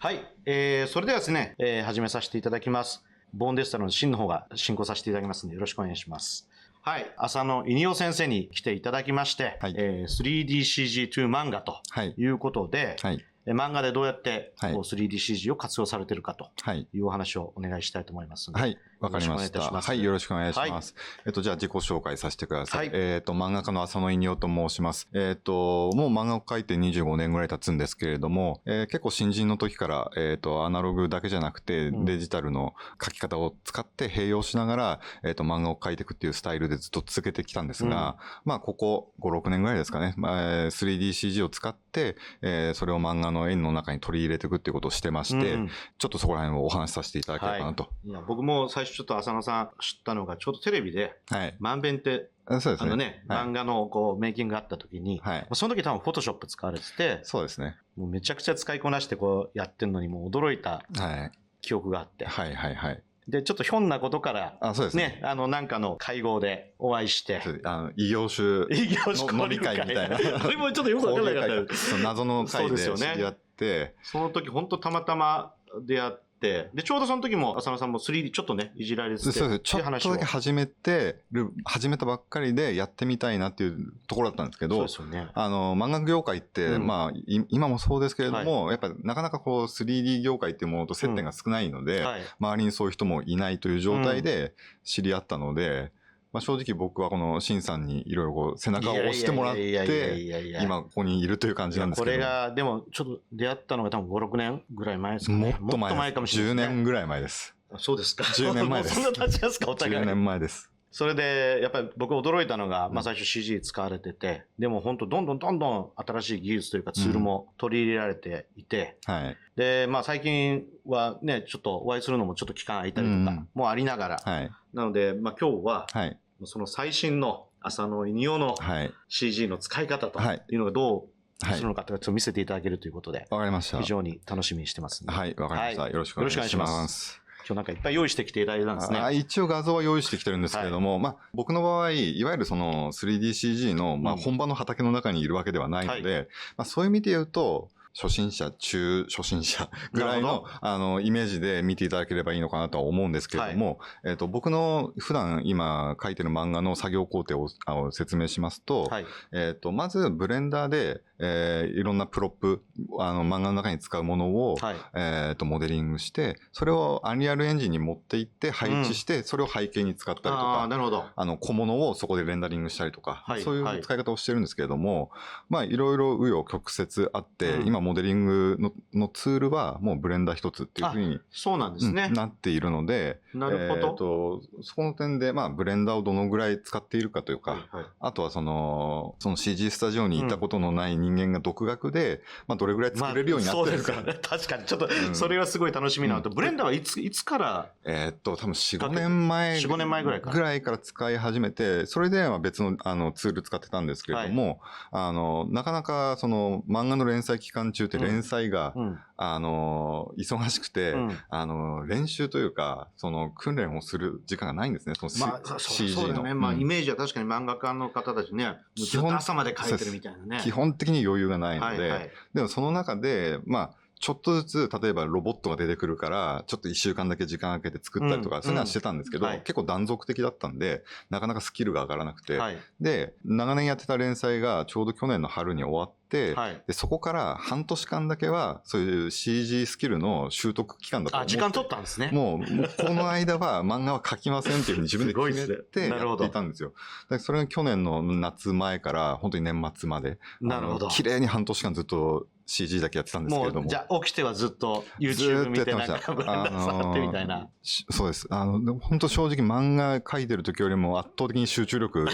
はい。それではですね、始めさせていただきます。ボーンデスタルの真の方が進行させていただきますので、よろしくお願いします。はい。浅野稲夫先生に来ていただきまして、はい、3DCG2 漫画ということで、はい、漫画でどうやって3DCG を活用されているかというお話をお願いしたいと思いますので。はい。わかりました。はい。よろしくお願いします。はい、じゃあ自己紹介させてください。はい、漫画家の浅野稲夫と申します。もう漫画を描いて25年ぐらい経つんですけれども、結構新人の時から、アナログだけじゃなくて、デジタルの描き方を使って併用しながら、漫画を描いていくっていうスタイルでずっと続けてきたんですが、まあ、ここ5、6年ぐらいですかね、3DCG を使って、それを漫画の絵の中に取り入れていくっていうことをしてまして、ちょっとそこら辺をお話しさせていただければなと。いや、僕も最初ちょっと浅野さん知ったのが、ちょうどテレビで、漫弁って、そうですね。漫画のこうメイキングがあった時に、その時多分フォトショップ使われてて、そうですね。もうめちゃくちゃ使いこなしてこうやってんのにもう驚いた記憶があって。で、ちょっとひょんなことから、そうですね。なんかの会合でお会いして。異業種飲み会みたいな。これもちょっとよくわかんなかった。謎の会で知り合って。その時本当たまたま出会って、で、ちょうどその時も浅野さんも 3D ちょっとね、いじられてて。そうです。ちょっとだけ始めたばっかりでやってみたいなっていうところだったんですけど、そうですよね。漫画業界って、まあ、今もそうですけれども、やっぱりなかなかこう 3D 業界っていうものと接点が少ないので、周りにそういう人もいないという状態で知り合ったので、まあ正直僕はこのシンさんにいろいろこう背中を押してもらって、今ここにいるという感じなんですけど。これが、でもちょっと出会ったのが多分5、6年ぐらい前ですかね。もっと前かもしれない。10年ぐらい前です。そうですか。10年前です。そんな経ちますか、お互い。10年前です。それで、やっぱり僕驚いたのが、まあ最初 CG 使われてて、でも本当どんどん新しい技術というかツールも取り入れられていて、で、まあ最近はね、ちょっとお会いするのもちょっと期間空いたりとかもありながら、なので、まあ今日は、その最新の浅野稲夫の CG の使い方というのがどうするのかというのを見せていただけるということで、わかりました。非常に楽しみにしてますはい、わかりました。よろしくお願いします。今日なんかいっぱい用意してきていただいたんですね。一応画像は用意してきてるんですけれども、まあ僕の場合、いわゆるその 3DCG のまあ本場の畑の中にいるわけではないので、まあそういう意味で言うと、初心者ぐらいの、イメージで見ていただければいいのかなとは思うんですけれども、僕の普段今書いてる漫画の作業工程を説明しますと、まずブレンダーで、いろんなプロップ、漫画の中に使うものを、モデリングして、それをアンリアルエンジンに持っていって配置して、それを背景に使ったりとか、小物をそこでレンダリングしたりとか、そういう使い方をしてるんですけれども、まあいろいろ紆余曲折あって、今モデリングのツールはもうブレンダー一つっていうふうにそうなんですね。なっているので、なるほど。そこの点で、まあブレンダーをどのぐらい使っているかというか、あとはその CG スタジオに行ったことのない人間が独学で、まあどれぐらい作れるようになってるか。そうですか。確かにちょっと、それはすごい楽しみなのと、ブレンダーはいつから多分4、5年前。4、5年前ぐらいぐらいから使い始めて、それでは別のツール使ってたんですけれども、なかなかその漫画の連載期間中って連載が、忙しくて、練習というか、その訓練をする時間がないんですね、その CG の。そうだね。まあ、イメージは確かに漫画家の方たちね、ずっと朝まで描いてるみたいなね。基本的に余裕がないので、でもその中で、まあ、ちょっとずつ、例えばロボットが出てくるから、ちょっと1週間だけ時間空けて作ったりとか、そういうのはしてたんですけど、結構断続的だったんで、なかなかスキルが上がらなくて、で、長年やってた連載がちょうど去年の春に終わって、でそこから半年間だけは、そういう CG スキルの習得期間だと思って。時間取ったんですね。もうこの間は漫画は描きませんっていうふうに自分で決めてやっていたんですよ。それが去年の夏前から、本当に年末まで、綺麗に半年間ずっとCG だけやってたんですけれども。じゃあ起きてはずっと YouTube 見てなんかブレンダー触ってみたいな。そうです。本当正直漫画描いてる時よりも圧倒的に集中力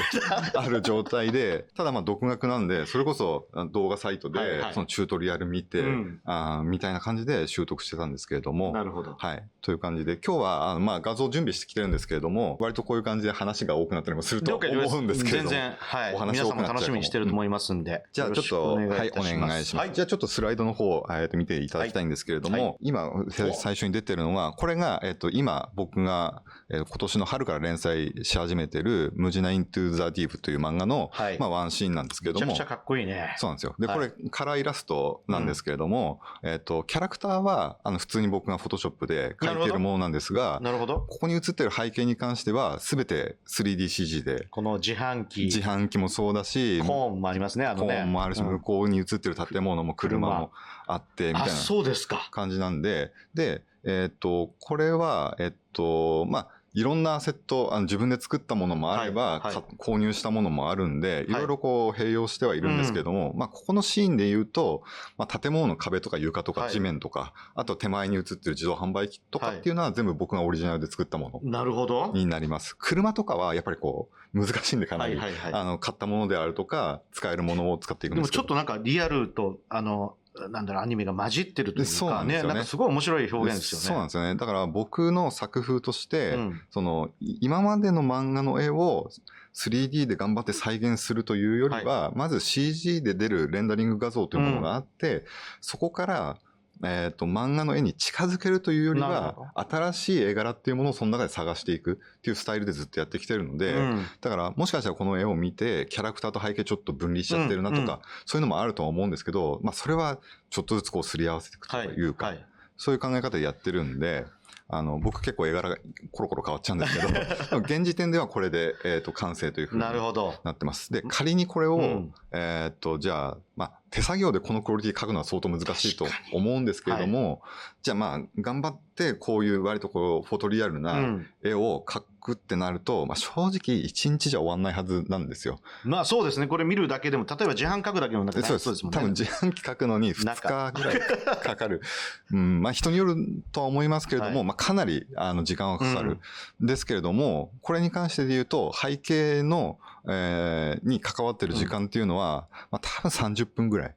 ある状態で、ただまあ独学なんで、それこそ動画サイトでそのチュートリアル見て、みたいな感じで習得してたんですけれども。なるほど。はい。という感じで、今日はまあ画像準備してきてるんですけれども、割とこういう感じで話が多くなったりもすると思うんですけれども。全然、はい。お話多くなっちゃう。皆さんも楽しみにしてると思いますんで。じゃあちょっと、はい、お願いします。はい。じゃあちょっっとスライドの方、見ていただきたいんですけれども、はい、今、最初に出てるのが、これが、今、僕が、今年の春から連載し始めてる、ムジナ・イントゥ・ザ・ディープという漫画の、はい、ワンシーンなんですけれども。めちゃくちゃかっこいいね。そうなんですよ。で、これ、カラーイラストなんですけれども、キャラクターは、普通に僕がフォトショップで描いてるものなんですが、なるほど。ここに写ってる背景に関しては、すべて 3DCG で。この自販機もそうだし、コーンもありますね、コーンもあるし、向こうに写ってる建物も車もあって、みたいな感じなんで、で、これは、いろんなアセット、自分で作ったものもあれば、購入したものもあるんで、いろいろこう併用してはいるんですけども、ここのシーンで言うと、建物の壁とか床とか地面とか、あと手前に映ってる自動販売機とかっていうのは全部僕がオリジナルで作ったものになります。車とかはやっぱりこう、難しいんでかなり、買ったものであるとか、使えるものを使っていくんですけど。でもちょっとなんかリアルと、なんだろう、アニメが混じってるというかね、なんかすごい面白い表現ですよね。そうなんですよね。だから僕の作風として、今までの漫画の絵を 3D で頑張って再現するというよりは、まず CG で出るレンダリング画像というものがあって、そこから、漫画の絵に近づけるというよりは、新しい絵柄っていうものをその中で探していくっていうスタイルでずっとやってきてるので、だからもしかしたらこの絵を見て、キャラクターと背景ちょっと分離しちゃってるなとか、そういうのもあるとは思うんですけど、それはちょっとずつこうすり合わせていくというか、そういう考え方でやってるんで、僕結構絵柄がコロコロ変わっちゃうんですけど、現時点ではこれで、完成というふうになってます。で、仮にこれを、じゃあ、手作業でこのクオリティ描くのは相当難しいと思うんですけれども、じゃあ頑張ってこういう割とこう、フォトリアルな絵を描くってなると、正直1日じゃ終わんないはずなんですよ。そうですね。これ見るだけでも、例えば自販描くだけでもなんかそうですもんね。多分自販機描くのに2日ぐらいかかる。人によるとは思いますけれども、かなり時間はかかる。ですけれども、これに関してで言うと、背景の、に関わってる時間っていうのは、多分30分ぐらい。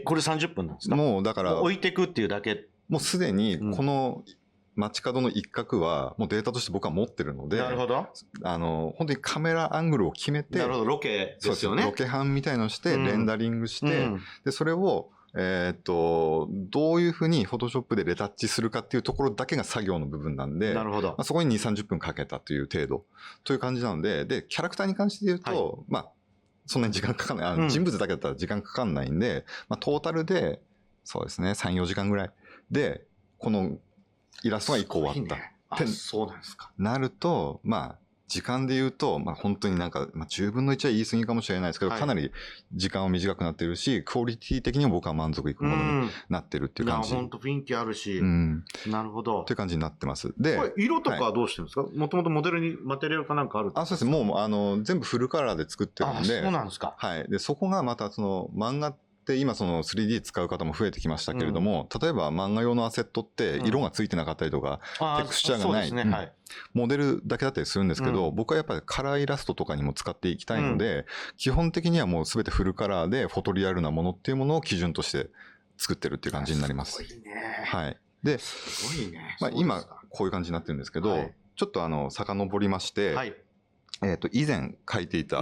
これ30分なんですか？もうだから。置いてくっていうだけ。もうすでに、この街角の一角は、もうデータとして僕は持ってるので、なるほど。本当にカメラアングルを決めて、なるほど、ロケですよね。ロケハンみたいのをして、レンダリングして、で、それを、どういうふうにフォトショップでレタッチするかっていうところだけが作業の部分なんで、なるほど。そこに2、30分かけたという程度という感じなので、で、キャラクターに関して言うと、そんなに時間かかんない。人物だけだったら時間かかんないんで、トータルで、そうですね、3、4時間ぐらいで、このイラストが1個終わった。そうなんですか。なると、時間で言うと、本当になんか、10分の1は言い過ぎかもしれないですけど、かなり時間は短くなってるし、クオリティ的にも僕は満足いくものになってるっていう感じ。本当雰囲気あるし。なるほど。という感じになってます。で、これ色とかはどうしてるんですか？もともとモデルにマテリアルかなんかある？そうです。もう、全部フルカラーで作ってるんで。そうなんですか。はい。で、そこがまた漫画で今3D 使う方も増えてきましたけれども、例えば漫画用のアセットって色がついてなかったりとか、テクスチャーがない、モデルだけだったりするんですけど、僕はやっぱりカラーイラストとかにも使っていきたいので、基本的にはもう全てフルカラーでフォトリアルなものっていうものを基準として作ってるっていう感じになります。すごいね。はい。で、今こういう感じになってるんですけど、ちょっと遡りまして、以前書いていた、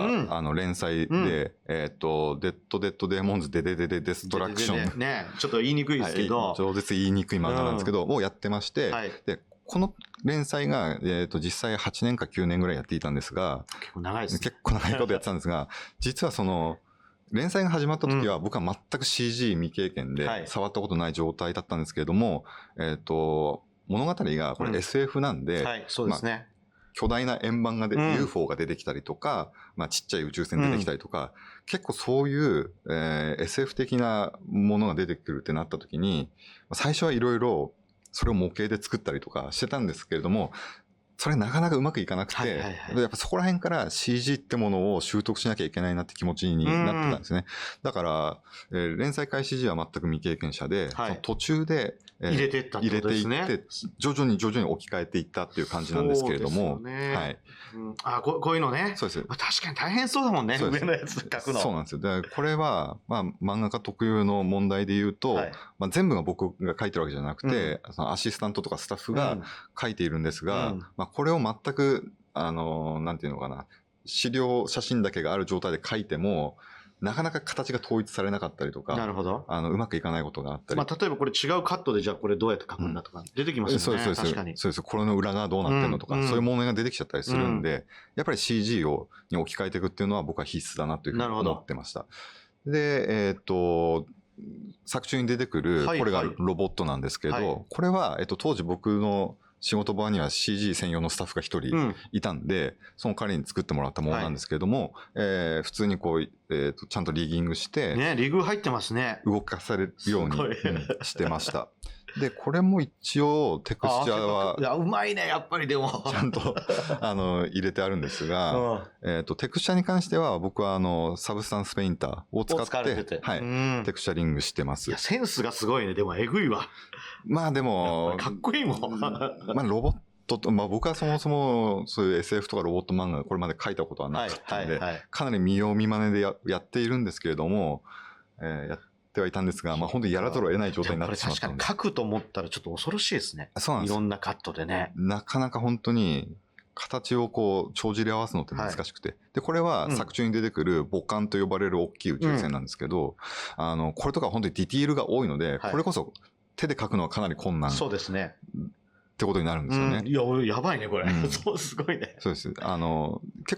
連載で、デッドデーモンズデストラクション。ね、ちょっと言いにくいですけど。超絶言いにくい漫画なんですけど、をやってまして、で、この連載が、実際8年か9年ぐらいやっていたんですが、結構長いですね。結構長いことやってたんですが、実は連載が始まった時は僕は全く CG 未経験で触ったことない状態だったんですけれども、物語がこれ SF なんで、そうですね。巨大な円盤がUFO が出てきたりとか、ちっちゃい宇宙船出てきたりとか、結構そういう、SF 的なものが出てくるってなった時に、最初はいろいろそれを模型で作ったりとかしてたんですけれども、それなかなかうまくいかなくて、やっぱそこら辺から CG ってものを習得しなきゃいけないなって気持ちになってたんですね。だから、連載開始時は全く未経験者で、その途中で、入れていったってことですね。入れていって、徐々に置き換えていったっていう感じなんですけれども。はい。こういうのね。そうです。確かに大変そうだもんね、上のやつ書くの。そうなんですよ。で、これは、漫画家特有の問題で言うと、全部が僕が書いてるわけじゃなくて、そのアシスタントとかスタッフが書いているんですが、これを全く、なんていうのかな、資料、写真だけがある状態で書いても、なかなか形が統一されなかったりとか、なるほど。うまくいかないことがあったり。まあ、例えばこれ違うカットでじゃあこれどうやって書くんだとか出てきますよね。そうです、確かに。そうです。これの裏側どうなってんのとか、そういう問題が出てきちゃったりするんで、やっぱり CG に置き換えていくっていうのは僕は必須だなというふうに思ってました。で、作中に出てくる、これがロボットなんですけど、これは、当時僕の仕事場には CG 専用のスタッフが一人いたんで、その彼に作ってもらったものなんですけれども、普通にこう、ちゃんとリギングして、ね、リグ入ってますね。動かされるようにしてました。で、これも一応テクスチャーは、いや、うまいね、やっぱりでも。ちゃんと、入れてあるんですが、テクスチャーに関しては僕はサブスタンスペインターを使って、はい、テクスチャリングしてます。いや、センスがすごいね。でも、えぐいわ。まあでも、かっこいいもん。まあ、ロボットまあ僕はそもそもそういう SF とかロボット漫画これまで書いたことはなかったんで、かなり見よう見まねで やっているんですけれども、やってはいたんですが、まあ本当にやらざるを得ない状態になってしまったので。確かに書くと思ったらちょっと恐ろしいですね。そうなんです。いろんなカットでね。なかなか本当に形をこう帳尻合わすのって難しくて。で、これは作中に出てくる母艦と呼ばれる大きい宇宙船なんですけど、これとか本当にディティールが多いので、これこそ手で書くのはかなり困難。そうですね。ってことになるんですよね。いや、やばいね、これ。そう、すごいね。そうです。結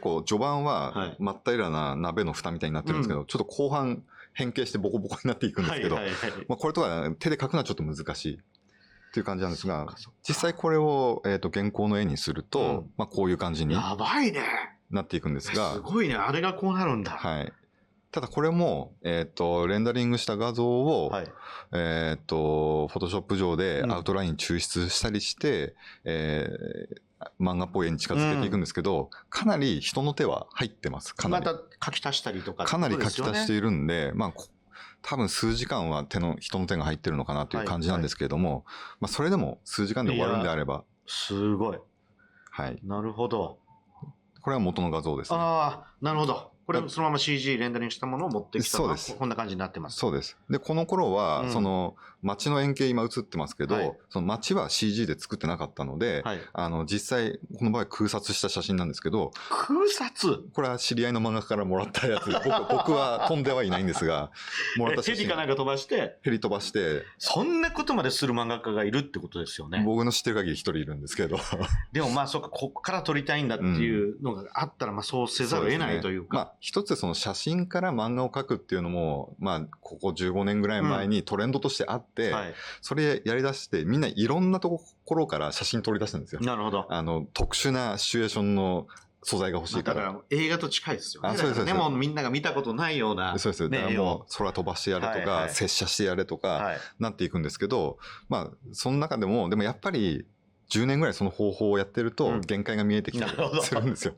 構序盤は、真っ平らな鍋の蓋みたいになってるんですけど、ちょっと後半変形してボコボコになっていくんですけど、まあこれとか手で描くのはちょっと難しいっていう感じなんですが、実際これを、原稿の絵にすると、まあこういう感じに。やばいね。なっていくんですが。すごいね。あれがこうなるんだ。はい。ただこれも、レンダリングした画像を、フォトショップ上でアウトライン抽出したりして、漫画っぽい絵に近づけていくんですけど、かなり人の手は入ってます。かなり。また書き足したりとか、かなり書き足しているんで、まあ、多分数時間は人の手が入ってるのかなという感じなんですけれども、まあそれでも数時間で終わるんであれば。すごい。はい。なるほど。これは元の画像ですね。ああ、なるほど。これそのまま CG レンダリングしたものを持ってきたのがこんな感じになってます。そうです。で、この頃は、その街の円形今映ってますけど、その街は CG で作ってなかったので、実際この場合空撮した写真なんですけど、空撮？これは知り合いの漫画家からもらったやつで、僕は飛んではいないんですが、もらった写真。ヘリかなんか飛ばして。ヘリ飛ばして。そんなことまでする漫画家がいるってことですよね。僕の知ってる限り一人いるんですけど。でもまあそうか、ここから撮りたいんだっていうのがあったら、まあそうせざるを得ないというか。まあ一つその写真から漫画を描くっていうのも、まあここ15年ぐらい前にトレンドとしてあって、それやり出してみんないろんなところから写真撮り出したんですよ。なるほど。特殊なシチュエーションの素材が欲しいから。だから映画と近いですよね。そうです。でもみんなが見たことないような。そうです。だからもう空飛ばしてやれとか、接写してやれとか、なっていくんですけど、まあその中でも、でもやっぱり、10年ぐらいその方法をやってると限界が見えてきたりするんですよ。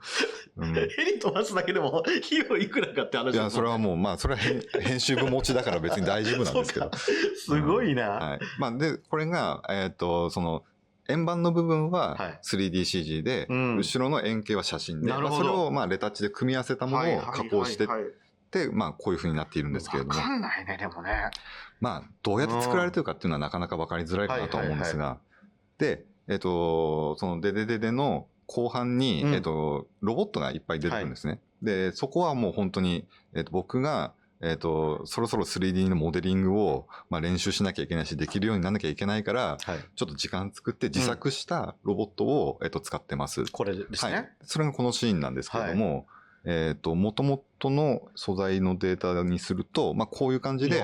ヘリ飛ばすだけでも費用いくらかって話です。いや、それはもう、まあ、それは編集部持ちだから別に大丈夫なんですけど。すごいな。はい。まあ、で、これが、その、円盤の部分は 3DCG で、後ろの円形は写真で、それをまあ、レタッチで組み合わせたものを加工して、で、まあ、こういう風になっているんですけれども。わかんないね、でもね。まあ、どうやって作られてるかっていうのはなかなか分かりづらいかなとは思うんですが。で、そのデデデデの後半に、ロボットがいっぱい出てくるんですね。で、そこはもう本当に、僕が、そろそろ 3D のモデリングを、まあ、練習しなきゃいけないし、できるようにならなきゃいけないから、ちょっと時間作って自作したロボットを、使ってます。これですね。はい。それがこのシーンなんですけれども、元々の素材のデータにすると、まあ、こういう感じで、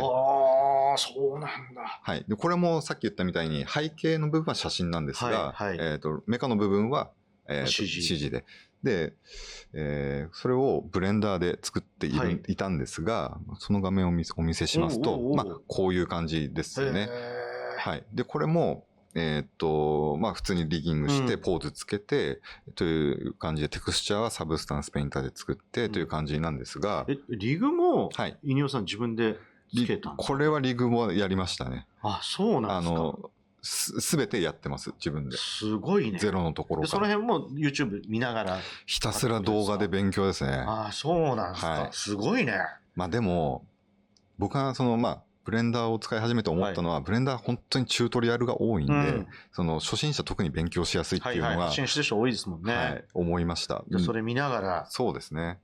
そうなんだ。はい。で、これもさっき言ったみたいに背景の部分は写真なんですが、メカの部分は、CG で。で、それをブレンダーで作っていたんですが、その画面をお見せしますと、まあ、こういう感じですよね。はい。で、これも、まあ、普通にリギングしてポーズつけて、という感じで、テクスチャーはサブスタンスペインターで作ってという感じなんですが。リグも、イニオさん自分でこれはリグもやりましたね。あ、そうなんですか。すべてやってます、自分で。すごいね。ゼロのところから。その辺も YouTube 見ながら。ひたすら動画で勉強ですね。あ、そうなんですか。すごいね。まあでも、僕はまあ、ブレンダーを使い始めて思ったのは、ブレンダー本当にチュートリアルが多いんで、初心者特に勉強しやすいっていうのが、初心者多いですもんね。はい、思いました。それ見ながら。そうですね。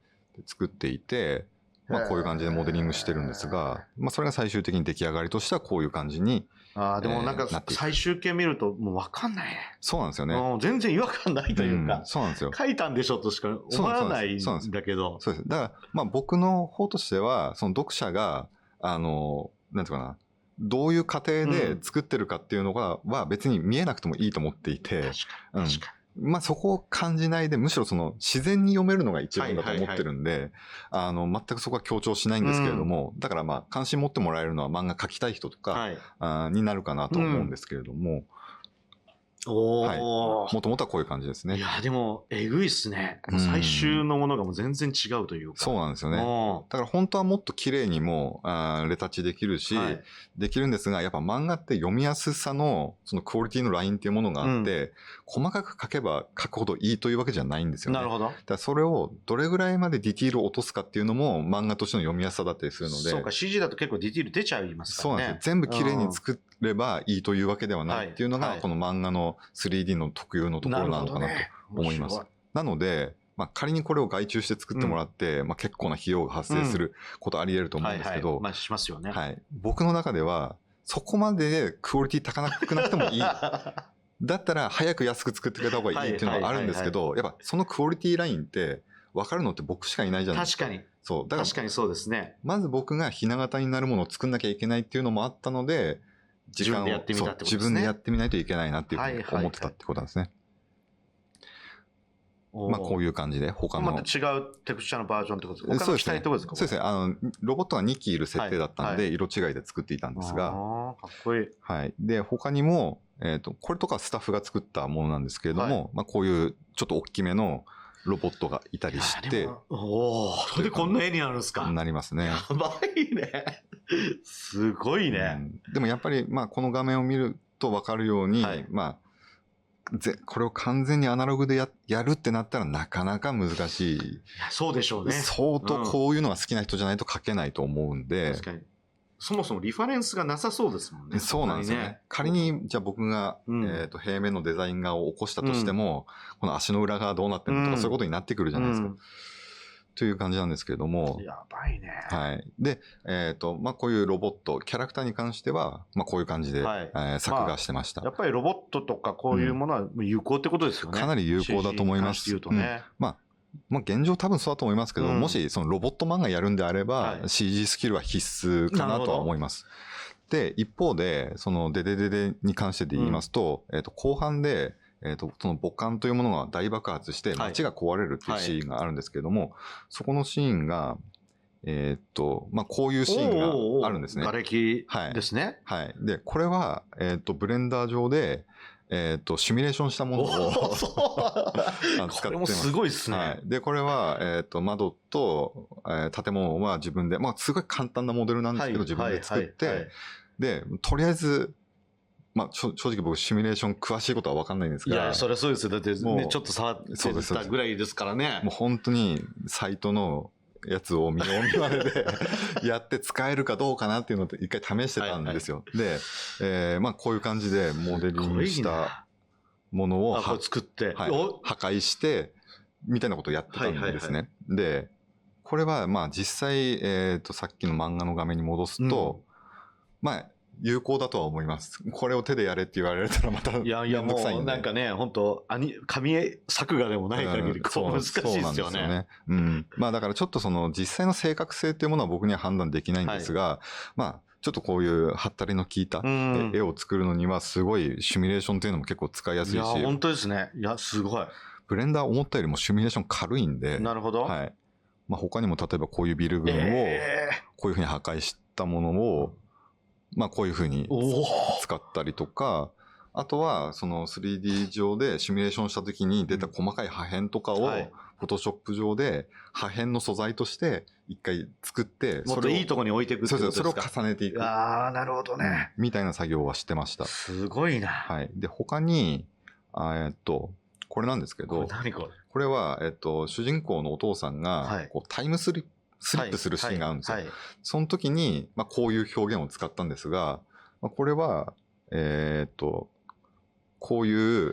作っていて、まあこういう感じでモデリングしてるんですが、まあそれが最終的に出来上がりとしてはこういう感じに。でもなんか最終形見るともう分かんないね。そうなんですよね。全然違和感ないというか、そうなんですよ。書いたんでしょとしか思わないんだけど。そうです。だからまあ僕の方としては、その読者が、なんていうかな、どういう過程で作ってるかっていうのが、は別に見えなくてもいいと思っていて、確かに。まあそこを感じないで、むしろその自然に読めるのが一番だと思ってるんで、全くそこは強調しないんですけれども、だからまあ関心持ってもらえるのは漫画描きたい人とか、になるかなと思うんですけれども、はい。もともとはこういう感じですね。いや、でも、えぐいっすね。最終のものがもう全然違うというか。そうなんですよね。だから本当はもっと綺麗にもレタッチできるし、できるんですが、やっぱ漫画って読みやすさの、そのクオリティのラインっていうものがあって、細かく書けば書くほどいいというわけじゃないんですよね。なるほど。だからそれをどれぐらいまでディティールを落とすかっていうのも漫画としての読みやすさだったりするので。そうか、CG だと結構ディティール出ちゃいますからね。そうなんですよ。全部綺麗に作ればいいというわけではないっていうのが、この漫画の 3D の特有のところなのかなと思います。なので、まあ仮にこれを外注して作ってもらって、まあ結構な費用が発生することあり得ると思うんですけど、まあしますよね。はい。僕の中では、そこまでクオリティ高くなくてもいい。だったら早く安く作ってくれた方がいいっていうのはあるんですけど、やっぱそのクオリティラインって分かるのって僕しかいないじゃないですか。確かに。そう。だから確かにそうですね。まず僕がひな形になるものを作んなきゃいけないっていうのもあったので、自分でやってみたってことですね。自分でやってみないといけないなっていうふうに思ってたってことなんですね。まあこういう感じで他の。また違うテクスチャーのバージョンってことですか？他の機体ってことですか？そうですね。ロボットが2機いる設定だったので、色違いで作っていたんですが。かっこいい。はい。で、他にも、これとかスタッフが作ったものなんですけれども、まあこういうちょっと大きめのロボットがいたりして。それでこんな絵になるんですか？なりますね。やばいね。すごいね。でもやっぱり、まあこの画面を見ると分かるように、まあ、これを完全にアナログでやるってなったらなかなか難しい。いや、そうでしょうね。相当こういうのが好きな人じゃないと描けないと思うんで。確かに。そもそもリファレンスがなさそうですもんね。そうなんですよね。仮に、じゃあ僕が、平面のデザイン画を起こしたとしても、この足の裏側どうなってるのとかそういうことになってくるじゃないですか。という感じなんですけれども。やばいね。はい。で、まあ、こういうロボット、キャラクターに関しては、まあ、こういう感じで、作画してました。やっぱりロボットとかこういうものは有効ってことですよね。かなり有効だと思います。まあ、現状多分そうだと思いますけど、もしそのロボット漫画やるんであれば、CG スキルは必須かなとは思います。で、一方で、そのデデデデに関してで言いますと、後半で、その母艦というものが大爆発して街が壊れるっていうシーンがあるんですけども、そこのシーンが、まあ、こういうシーンがあるんですね。瓦礫ですね。はい。で、これは、ブレンダー上で、シミュレーションしたものを使ってます。これもすごいですね。はい。で、これは、窓と、建物は自分で、まあ、すごい簡単なモデルなんですけど、自分で作って、で、とりあえず、まあ、正直僕シミュレーション詳しいことは分かんないんですが。いや、そりゃそうですよ。だってね、ちょっと触ってたぐらいですからね。もう本当にサイトのやつを見よう見まねでやって使えるかどうかなっていうのを一回試してたんですよ。で、まあこういう感じでモデリングしたものを作って、破壊して、みたいなことをやってたんですね。で、これはまあ実際、さっきの漫画の画面に戻すと、まあ、有効だとは思います。これを手でやれって言われたらまためんどくさいんで。いやもうなんかね、本当紙作画でもない限り難しいですよね。まあだからちょっとその実際の正確性っていうものは僕には判断できないんですが、まあちょっとこういうハったりの効いた絵を作るのにはすごいシミュレーションっていうのも結構使いやすいし。いや、本当ですね。いや、すごい。ブレンダー思ったよりもシミュレーション軽いんで。なるほど。はい。まあ他にも例えばこういうビル群をこういうふうに破壊したものをまあこういうふうに使ったりとか、あとはその 3D 上でシミュレーションした時に出た細かい破片とかを、フォトショップ上で破片の素材として一回作って、もっといいところに置いていくってことですか？それを重ねていく。ああ、なるほどね。みたいな作業はしてました。すごいな。はい。で、他に、これなんですけど、これは、主人公のお父さんが、こうタイムスリップするシーンがあるんですよ。その時に、まあ、こういう表現を使ったんですが、まあ、これは、こういう、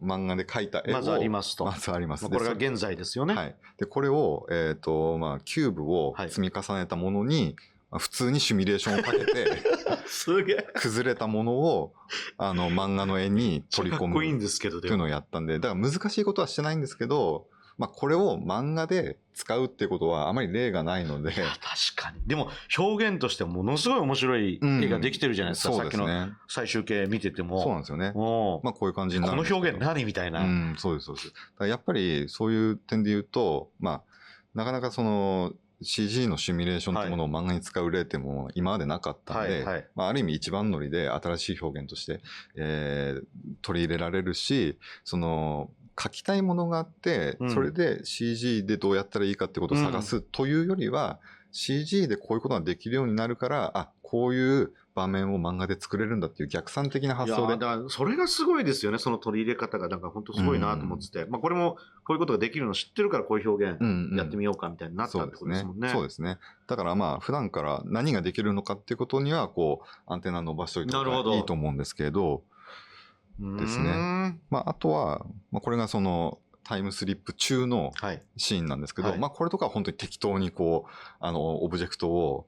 漫画で描いた絵を。まずありますと。まずあります。これが現在ですよね。はい。で、これを、キューブを積み重ねたものに、普通にシミュレーションをかけて、すげえ。崩れたものを、漫画の絵に取り込む。かっこいいんですけど、っていうのをやったんで、だから難しいことはしてないんですけど、これを漫画で使うっていうことはあまり例がないので。確かに。でも表現としてはものすごい面白い絵ができてるじゃないですか。そうですね。さっきの最終形見てても。そうなんですよね。こういう感じになるんですけど。この表現何みたいな。そうです、そうです。やっぱりそういう点で言うと、なかなかその CG のシミュレーションってものを漫画に使う例っても今までなかったんで、ある意味一番乗りで新しい表現として、取り入れられるし、その、書きたいものがあって、それで CG でどうやったらいいかってことを探すというよりは、CG でこういうことができるようになるから、こういう場面を漫画で作れるんだっていう逆算的な発想で。だからそれがすごいですよね、その取り入れ方が。なんか本当すごいなと思ってて。これもこういうことができるの知ってるからこういう表現やってみようかみたいになったってことですもんね。そうですね。だから普段から何ができるのかっていうことには、アンテナ伸ばしておいた方がいいと思うんですけど、ですね。あとは、これがそのタイムスリップ中のシーンなんですけど、これとかは本当に適当にオブジェクトを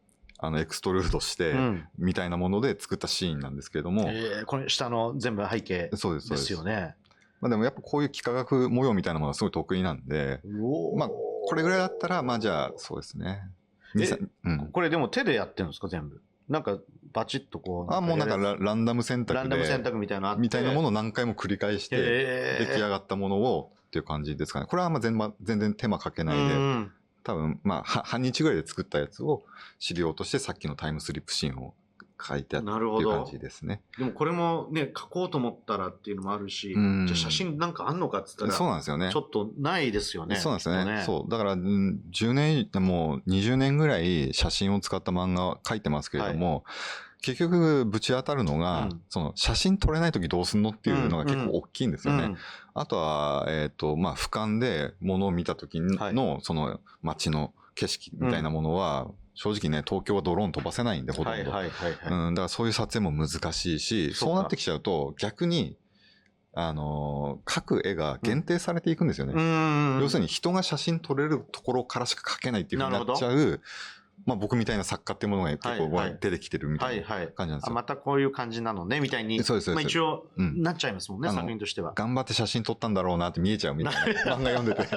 エクストルードして、みたいなもので作ったシーンなんですけれども。これ下の全部背景ですよね。でもやっぱこういう幾何学模様みたいなものがすごい得意なんで、これぐらいだったら、じゃあそうですね。これでも手でやってるんですか、全部。なんかバチッとこう。もうなんかランダム選択で。ランダム選択みたいなのあって。みたいなものを何回も繰り返して、出来上がったものをっていう感じですかね。これは全然手間かけないで、多分半日ぐらいで作ったやつを資料としてさっきのタイムスリップシーンを書いてあったっていう感じですね。でもこれもね、書こうと思ったらっていうのもあるし、じゃあ写真なんかあんのかって言ったら、そうなんですよね。ちょっとないですよね。そうなんですよね。そう。だから10年、もう20年ぐらい写真を使った漫画を書いてますけれども、結局ぶち当たるのが、その写真撮れないときどうすんのっていうのが結構大きいんですよね。あとは、俯瞰で物を見たときの、その街の景色みたいなものは、正直ね、東京はドローン飛ばせないんで、ほとんど。だからそういう撮影も難しいし、そうなってきちゃうと、逆に、描く絵が限定されていくんですよね。要するに人が写真撮れるところからしか描けないっていうふうになっちゃう、僕みたいな作家っていうものが結構出てきてるみたいな感じなんですよ。またこういう感じなのね、みたいに。一応、なっちゃいますもんね、作品としては。頑張って写真撮ったんだろうなって見えちゃうみたいな。漫画読んでて。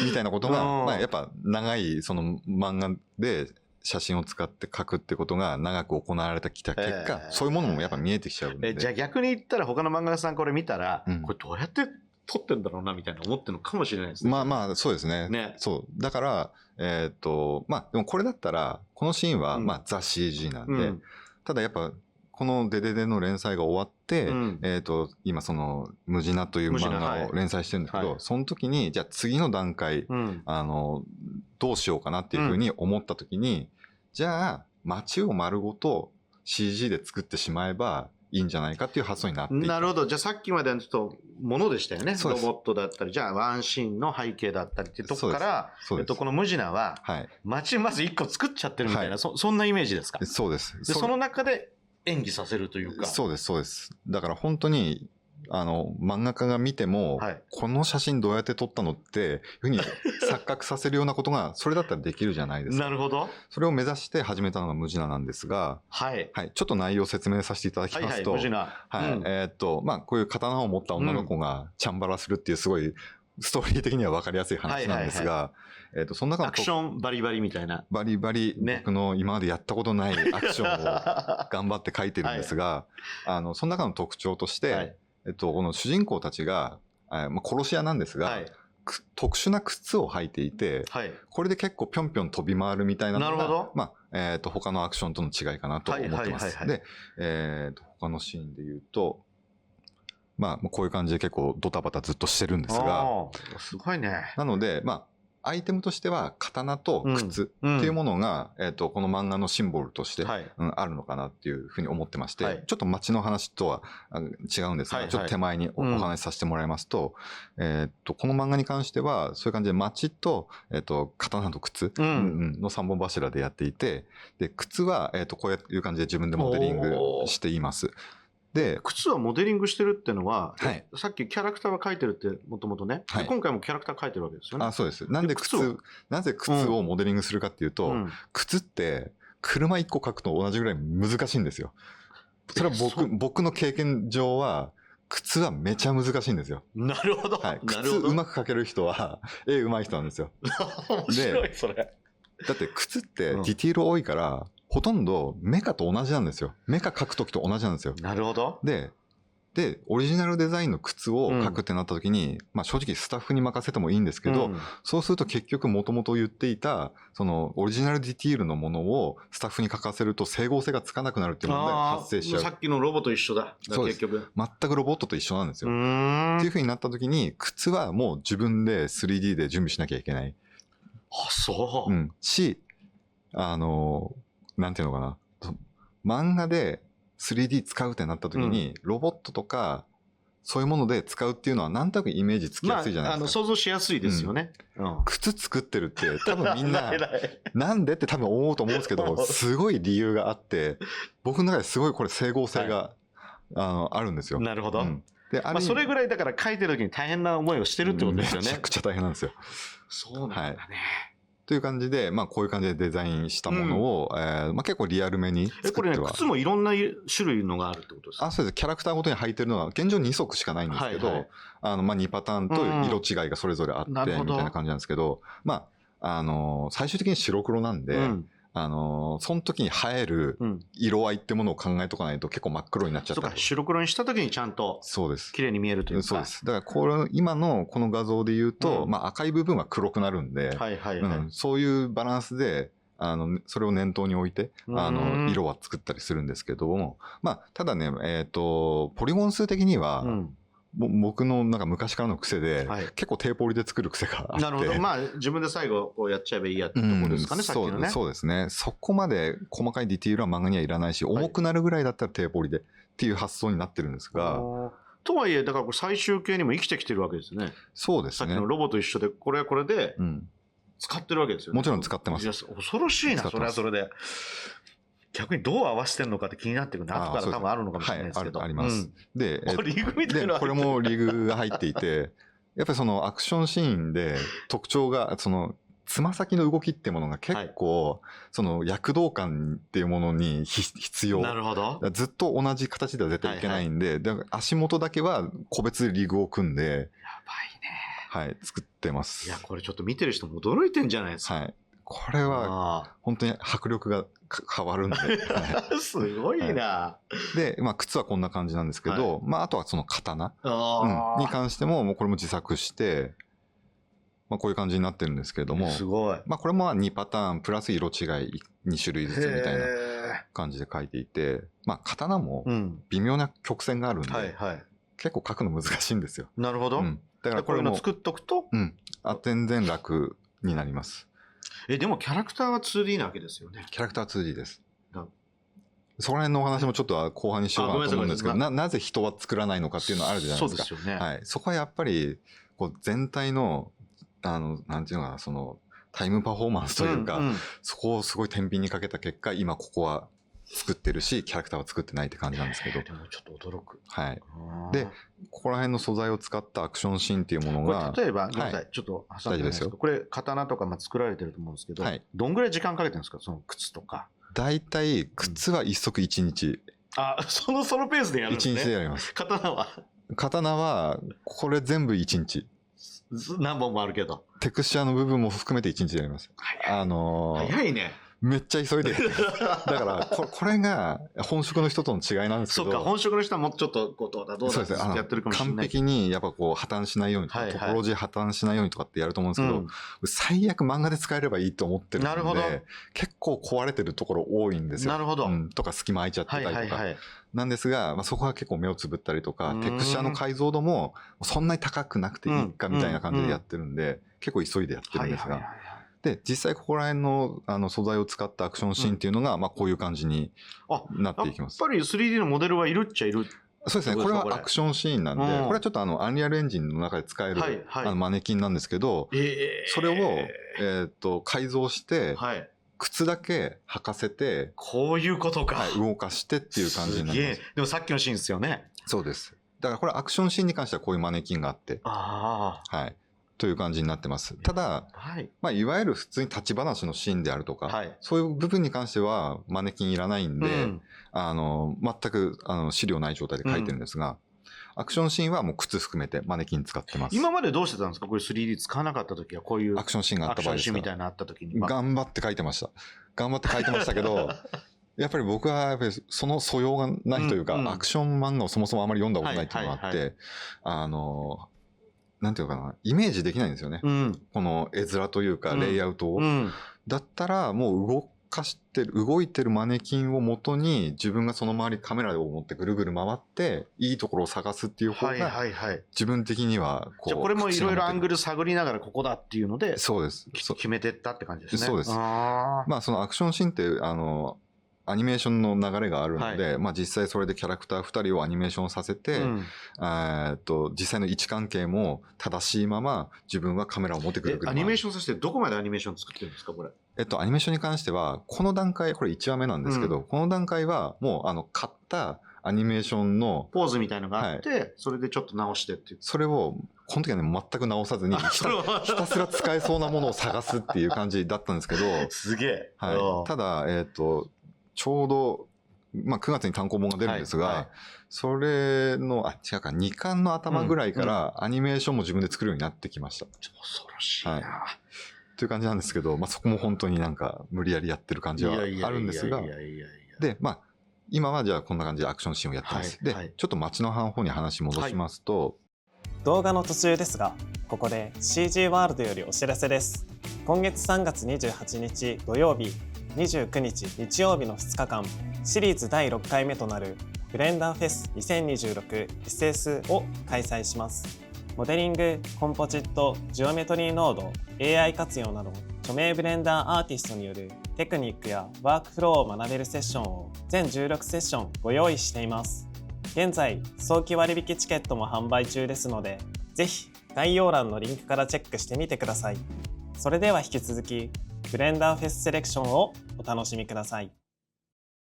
みたいなことが、やっぱ長いその漫画で写真を使って描くってことが長く行われてきた結果、そういうものもやっぱ見えてきちゃうんで。じゃあ逆に言ったら他の漫画家さんこれ見たら、これどうやって撮ってんだろうなみたいな思ってるのかもしれないですね。そうですね。そう。だから、でもこれだったら、このシーンは、ザ CG なんで、ただやっぱ、このデデデの連載が終わって、今その、ムジナという漫画を連載してるんですけど、その時に、じゃあ次の段階、どうしようかなっていうふうに思った時に、じゃあ、街を丸ごと CG で作ってしまえば、いいんじゃないかっていう発想になっている。なるほど。じゃあさっきまでのちょっとものでしたよね。ロボットだったり、じゃあワンシーンの背景だったりっていうところから、このムジナは、街まず一個作っちゃってるみたいな、そんなイメージですか？そうです。で、その中で演技させるというか。そうです、そうです。だから本当に、漫画家が見ても、この写真どうやって撮ったのっていうふうに錯覚させるようなことが、それだったらできるじゃないですか。なるほど。それを目指して始めたのがムジナなんですが、ちょっと内容を説明させていただきますと、ムジナ。こういう刀を持った女の子がチャンバラするっていうすごい、ストーリー的には分かりやすい話なんですが、その中のアクションバリバリみたいな。バリバリ、僕の今までやったことないアクションを頑張って書いてるんですが、その中の特徴として、この主人公たちが、殺し屋なんですが、特殊な靴を履いていて、これで結構ぴょんぴょん飛び回るみたいなのが、他のアクションとの違いかなと思ってます。で、他のシーンで言うと、こういう感じで結構ドタバタずっとしてるんですが、すごいね。なので、アイテムとしては刀と靴っていうものが、この漫画のシンボルとしてあるのかなっていうふうに思ってまして、ちょっと街の話とは違うんですが、ちょっと手前にお話しさせてもらいますと、この漫画に関しては、そういう感じで街と、刀と靴の3本柱でやっていて、で、靴は、こういう感じで自分でモデリングしています。で、靴はモデリングしてるっていうのは、はい、さっきキャラクターは描いてるってもともとね、はい、今回もキャラクター描いてるわけですよね。あ、そうです。なぜ靴をモデリングするかっていうと、靴って車1個描くと同じぐらい難しいんですよ。それは僕の経験上は、靴はめちゃ難しいんですよ。なるほど。はい、靴うまく描ける人は絵うまい人なんですよ。面白い、それ。だって靴ってディティール多いから、ほとんどメカと同じなんですよ。メカ描くときと同じなんですよ。なるほど。で、オリジナルデザインの靴を描くってなったときに、まあ正直スタッフに任せてもいいんですけど、そうすると結局もともと言っていた、そのオリジナルディティールのものをスタッフに書かせると整合性がつかなくなるっていう問題が発生しちゃう。さっきのロボと一緒だ。そうです。結局。全くロボットと一緒なんですよ。っていう風になったときに、靴はもう自分で 3D で準備しなきゃいけない。あ、そう。なんていうのかな。漫画で 3D 使うってなった時に、ロボットとか、そういうもので使うっていうのはなんとなくイメージつきやすいじゃないですか。想像しやすいですよね。靴作ってるって多分みんな、なんでって多分思うと思うんですけど、すごい理由があって、僕の中ですごいこれ整合性が、あるんですよ。なるほど。で、それぐらいだから書いてる時に大変な思いをしてるってことですよね。めちゃくちゃ大変なんですよ。そうなんだね。という感じで、まあこういう感じでデザインしたものを、まあ結構リアルめに作っては。これね、靴もいろんな種類のがあるってことですか？そうです。キャラクターごとに履いてるのは現状2足しかないんですけど、まあ2パターンと色違いがそれぞれあって、みたいな感じなんですけど、まあ、最終的に白黒なんで、その時に映える色合いってものを考えとかないと結構真っ黒になっちゃったり。そうか、白黒にした時にちゃんと綺麗に見えるというか。そうです。だから今のこの画像で言うと、まあ赤い部分は黒くなるんで、そういうバランスで、それを念頭に置いて、色は作ったりするんですけども、まあ、ただね、ポリゴン数的には、僕のなんか昔からの癖で、結構低ポリで作る癖があって。なるほど。まあ自分で最後こうやっちゃえばいいやってところですかね、さっきのね。そうですね。そこまで細かいディティールは漫画にはいらないし、重くなるぐらいだったら低ポリでっていう発想になってるんですが。とはいえ、だからこれ最終形にも生きてきてるわけですね。そうですね。さっきのロボと一緒で、これはこれで使ってるわけですよね。もちろん使ってます。恐ろしいな、それはそれで。逆にどう合わせてるのかって気になってくるんで、後から多分あるのかもしれないですけど。あります。で、リグみたいな。これもリグが入っていて、やっぱりそのアクションシーンで特徴が、その、つま先の動きっていうものが結構、その躍動感っていうものに必要。なるほど。ずっと同じ形では絶対いけないんで、だから足元だけは個別リグを組んで、やばいね。はい、作ってます。いや、これちょっと見てる人も驚いてんじゃないですか。はい。これは、本当に迫力が変わるんで。すごいな。で、まあ、靴はこんな感じなんですけど、まあ、あとはその刀に関しても、もうこれも自作して、まあ、こういう感じになってるんですけれども、すごい。まあ、これも2パターン、プラス色違い2種類ずつみたいな感じで書いていて、まあ、刀も微妙な曲線があるんで、結構書くの難しいんですよ。なるほど。だからこれも作っとくと、全然楽になります。でもキャラクターは 2D なわけですよね。キャラクターは 2D です。そこら辺のお話もちょっと後半にしようかなと思うんですけど、なぜ人は作らないのかっていうのはあるじゃないですか。そうですよね。はい。そこはやっぱり、こう全体の、なんていうのかな、その、タイムパフォーマンスというか、そこをすごい天秤にかけた結果、今ここは作ってるし、キャラクターは作ってないって感じなんですけど。でもちょっと驚く。はい。で、ここら辺の素材を使ったアクションシーンっていうものが。例えば、ごめんなさい、ちょっと挟んでですけど、これ、刀とか作られてると思うんですけど、どんぐらい時間かけてるんですか、その靴とか。大体、靴は一足1日。そのペースでやるんですね。1日でやります。刀は、これ全部1日。何本もあるけど。テクスチャーの部分も含めて1日でやります。早いね。めっちゃ急いで。だから、これが本職の人との違いなんですけど。そうか、本職の人はもうちょっと、どうだってやってるかもしれない。完璧に、やっぱこう、破綻しないようにとか、トポロジー破綻しないようにとかってやると思うんですけど、最悪漫画で使えればいいと思ってるので、結構壊れてるところ多いんですよ。なるほど。とか隙間空いちゃってたりとか。なんですが、そこは結構目をつぶったりとか、テクスチャーの解像度もそんなに高くなくていいかみたいな感じでやってるんで、結構急いでやってるんですが。で、実際ここら辺の素材を使ったアクションシーンっていうのが、こういう感じになっていきます。やっぱり 3D のモデルはいるっちゃいる。そうですね。これはアクションシーンなんで、これはちょっとアンリアルエンジンの中で使えるマネキンなんですけど、それを、改造して、靴だけ履かせて、こういうことか。はい、動かしてっていう感じになります。でもさっきのシーンですよね。そうです。だからこれアクションシーンに関してはこういうマネキンがあって、はい。という感じになってます。ただ、いわゆる普通に立ち話のシーンであるとか、そういう部分に関してはマネキンいらないんで、全く資料ない状態で書いてるんですが、アクションシーンはもう靴含めてマネキン使ってます。今までどうしてたんですか？これ 3D 使わなかった時は、こういうアクションシーンがあった場合ですか？アクションシーンみたいなのあった時に。頑張って書いてました。けど、やっぱり僕はやっぱりその素養がないというか、アクション漫画をそもそもあまり読んだことないっていうのがあって、なんていうかな、イメージできないんですよね。この絵面というか、レイアウトを。だったら、もう動いてるマネキンを元に、自分がその周りカメラを持ってぐるぐる回って、いいところを探すっていう方が、自分的にはじゃあこれもいろいろアングル探りながらここだっていうので、そうです。決めてったって感じですね。そうです。まあ、そのアクションシーンって、アニメーションの流れがあるので、実際それでキャラクター2人をアニメーションさせて、実際の位置関係も正しいまま自分はカメラを持ってくる。アニメーションさせてどこまでアニメーション作ってるんですか、これ。アニメーションに関しては、この段階、これ1話目なんですけど、この段階はもう買ったアニメーションのポーズみたいのがあって、それでちょっと直してっていう。それを、この時はね、全く直さずに、ひたすら使えそうなものを探すっていう感じだったんですけど、すげえ。ただ、ちょうど、9月に単行本が出るんですが、それの、違うか、2巻の頭ぐらいからアニメーションも自分で作るようになってきました。恐ろしいな。という感じなんですけど、そこも本当になんか無理やりやってる感じはあるんですが、で、今はじゃあこんな感じでアクションシーンをやってます。で、ちょっと街の方に話戻しますと、動画の途中ですが、ここで CG ワールドよりお知らせです。今月3月28日土曜日、29日日曜日の2日間、シリーズ第6回目となるブレンダーフェス 2026SS を開催します。モデリング、コンポジット、ジオメトリーノード、AI 活用など著名ブレンダーアーティストによるテクニックやワークフローを学べるセッションを全16セッションご用意しています。現在、早期割引チケットも販売中ですので、ぜひ概要欄のリンクからチェックしてみてください。それでは引き続き、ブレンダーフェスセレクションをお楽しみください。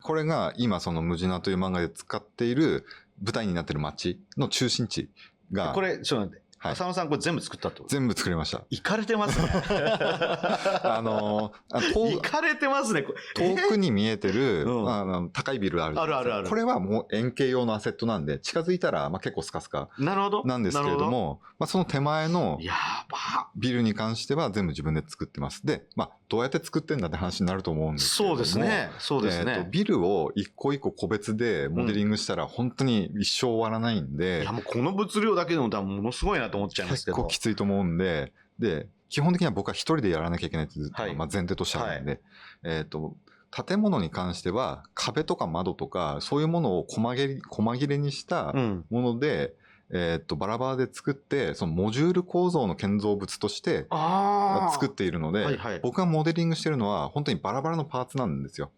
これが今そのムジナという漫画で使っている舞台になっている街の中心地が。これ、ちょっと待って。浅野さんこれ全部作ったってこと？全部作りました。行かれてますね。行かれてますね。遠くに見えてる、高いビルある。ある。これはもう円形用のアセットなんで、近づいたら結構スカスカなんですけれども、その手前のビルに関しては全部自分で作ってます。で、どうやって作ってんだって話になると思うんですけども。そうですね。ビルを一個一個個別でモデリングしたら本当に一生終わらないんで。いやもうこの物量だけでもものすごいなと思っちゃいますけど。結構きついと思うんで、基本的には僕は一人でやらなきゃいけないって前提としてあるんで、建物に関しては壁とか窓とかそういうものを細切れにしたもので、バラバラで作って、そのモジュール構造の建造物として作っているので、僕がモデリングしてるのは本当にバラバラのパーツなんですよ。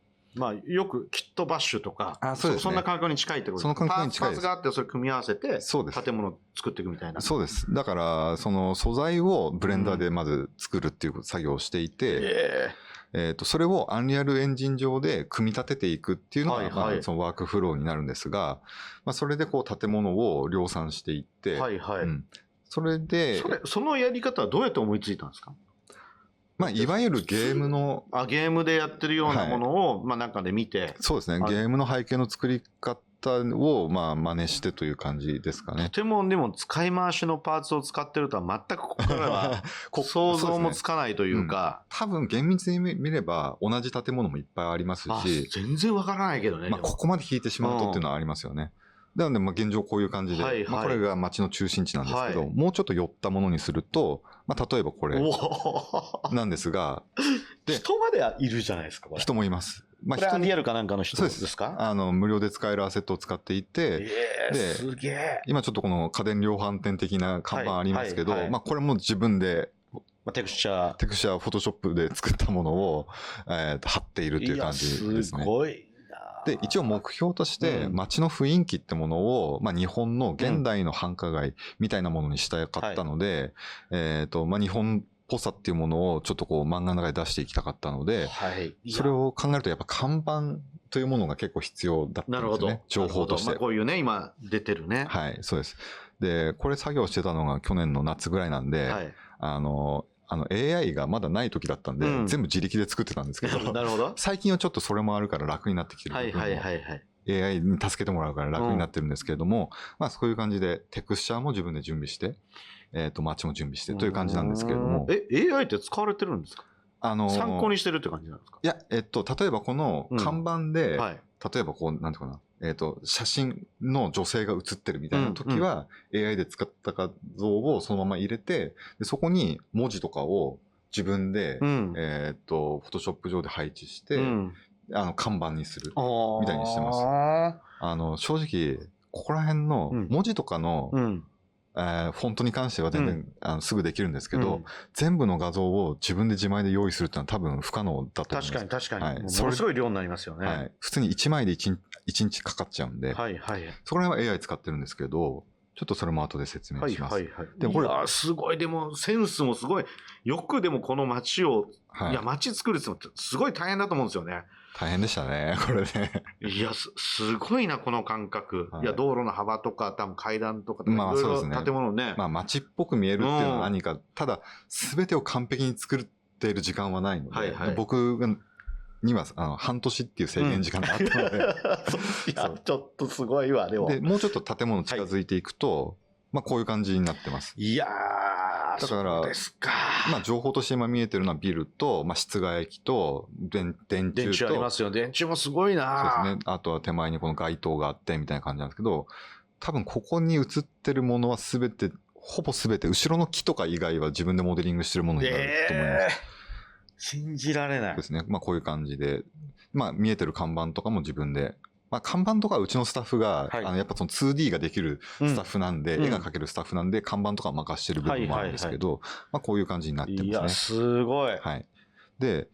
よくキットバッシュとか、そうですね、そんな感覚に近いってことです。その感覚に近いです。パーツがあって、それ組み合わせて、建物を作っていくみたいな。そうです。だから、その素材をブレンダーでまず作るっていう作業をしていて、それをアンリアルエンジン上で組み立てていくっていうのが、そのワークフローになるんですが、それでこう建物を量産していって、それで、そのやり方はどうやって思いついたんですか？いわゆるゲームの。ゲームでやってるようなものを、なんかで見て。そうですね。ゲームの背景の作り方を、真似してという感じですかね。とても、でも、使い回しのパーツを使ってるとは全くここからは想像もつかないというか。多分、厳密に見れば、同じ建物もいっぱいありますし。全然わからないけどね。ここまで引いてしまうとっていうのはありますよね。なので、現状こういう感じで、これが街の中心地なんですけど、もうちょっと寄ったものにすると、例えばこれなんですが、人までいるじゃないですか、これ。人もいます。これはリアルかなんかの人ですか？無料で使えるアセットを使っていて、すげえ。今ちょっとこの家電量販店的な看板ありますけど、これも自分でテクスチャー、フォトショップで作ったものを、貼っているという感じですね。すごい。で、一応目標として、街の雰囲気ってものを、日本の現代の繁華街みたいなものにしたかったので、日本っぽさっていうものをちょっとこう漫画の中で出していきたかったので、はい。それを考えるとやっぱ看板というものが結構必要だったんですよね。情報として。こういうね、今出てるね。はい、そうです。で、これ作業してたのが去年の夏ぐらいなんで、はい、AI がまだない時だったんで、全部自力で作ってたんですけど、なるほど。最近はちょっとそれもあるから楽になってきてる。はいはいはいはい。AI に助けてもらうから楽になってるんですけれども、まあそういう感じでテクスチャーも自分で準備して、マッチも準備してという感じなんですけれども。AI って使われてるんですか？参考にしてるって感じなんですか？いや、例えばこの看板で、例えばこう、なんていうかな、写真の女性が写ってるみたいな時は、AI で使った画像をそのまま入れて、でそこに文字とかを自分で、フォトショップ上で配置して、看板にするみたいにしてます。正直、ここら辺の文字とかの、フォントに関しては全然、すぐできるんですけど、全部の画像を自分で自前で用意するってのは多分不可能だと思います。確かに。はい、ものすごい量になりますよね。はい、普通に1枚で1日かかっちゃうんで、はいはい、そこら辺は AI 使ってるんですけど、ちょっとそれも後で説明します。はいはいはい。でもこれ、すごい、でもセンスもすごい、よくでもこの街を、いや、街作るってすごい大変だと思うんですよね。大変でしたね、これね。いや、すごいな、この感覚。いや、道路の幅とか、多分階段とか、いろいろ建物ね。まあ、街っぽく見えるっていうのは何か、ただ、すべてを完璧に作っている時間はないので、僕には、半年っていう制限時間があったので。いや、ちょっとすごいわ、でも。で、もうちょっと建物近づいていくと、まあ、こういう感じになってます。いやだから、まあ、情報として今見えてるのはビルと、まあ、室外機と、電柱と。電柱ありますよ。電柱もすごいな。そうですね。あとは手前にこの街灯があってみたいな感じなんですけど、多分ここに映ってるものはすべて、ほぼすべて、後ろの木とか以外は自分でモデリングしてるものになると思います。信じられない。ですね。まあ、こういう感じで、まあ、見えてる看板とかも自分で、まあ、看板とかはうちのスタッフが、やっぱその 2D ができるスタッフなんで、絵が描けるスタッフなんで、看板とか任してる部分もあるんですけど、まあ、こういう感じになってますね。いや、すごい。はい。で、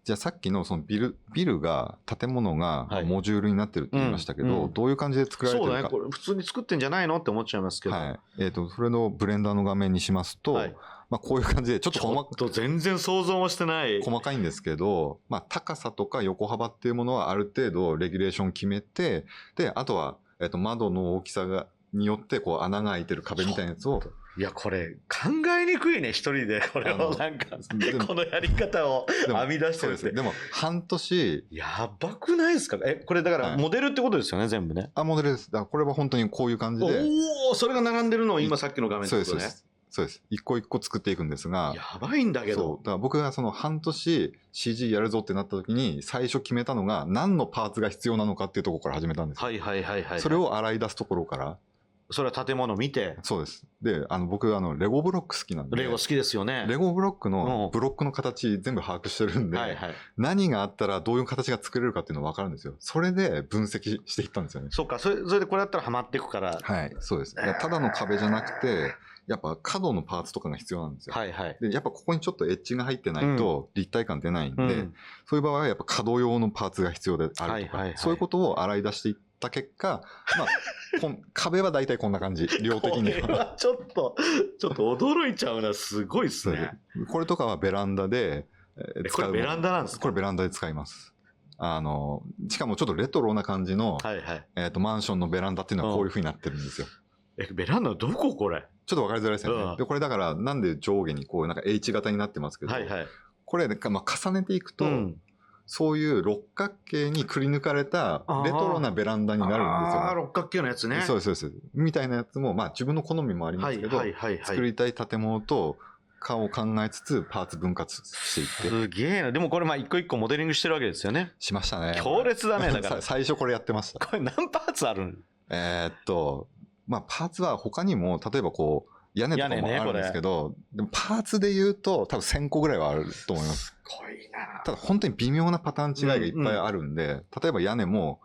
じゃあさっきのそのビルが、建物がモジュールになってるって言いましたけど、どういう感じで作られてるか。そうだね。これ普通に作ってんじゃないのって思っちゃいますけど。はい。それのブレンダーの画面にしますと、まあこういう感じで、ちょっと全然想像もしてない。細かいんですけど、まあ高さとか横幅っていうものはある程度レギュレーション決めて、で、あとは、窓の大きさによってこう穴が開いてる壁みたいなやつを、いや、これ、考えにくいね、一人で。これをなんか、このやり方を編み出してるって。でも、半年。やばくないですか？これだから、モデルってことですよね、全部ね。モデルです。だからこれは本当にこういう感じで。おお、それが並んでるのを今さっきの画面ってことね。そうです。一個一個作っていくんですが。やばいんだけど。そう。だから僕がその半年 CG やるぞってなった時に、最初決めたのが、何のパーツが必要なのかっていうところから始めたんですよ。はい。それを洗い出すところから。それは建物見て。そうです。で、僕レゴブロック好きなんで。レゴ好きですよね。レゴブロックの形全部把握してるんで、何があったらどういう形が作れるかっていうのが分かるんですよ。それで分析していったんですよね。そうか。それでこれだったらハマっていくから。はい、そうです。ただの壁じゃなくて、やっぱ角のパーツとかが必要なんですよ。で、やっぱここにちょっとエッジが入ってないと立体感出ないんで、そういう場合はやっぱ角用のパーツが必要であるとか、そういうことを洗い出していった結果、まあ、壁は大体こんな感じ、量的には。ちょっと驚いちゃうな、すごいっすね。これとかはベランダで使う。これベランダなんですか？これベランダで使います。しかもちょっとレトロな感じの、マンションのベランダっていうのはこういう風になってるんですよ。ベランダどここれ？ちょっと分かりづらいですよね。で、これだからなんで上下にこうなんか H 型になってますけど、これ、まあ、重ねていくと、そういう六角形にくり抜かれたレトロなベランダになるんですよ。六角形のやつね。そうです。みたいなやつも、まあ自分の好みもありますけど、作りたい建物とかを考えつつパーツ分割していって。すげえな。でもこれまあ一個一個モデリングしてるわけですよね。しましたね。強烈だね。だから最初これやってました。これ何パーツあるん？まあパーツは他にも、例えばこう、屋根とかもあるんですけど、でもパーツで言うと多分1000個ぐらいはあると思います。すごいな。ただ本当に微妙なパターン違いがいっぱいあるんで、例えば屋根も、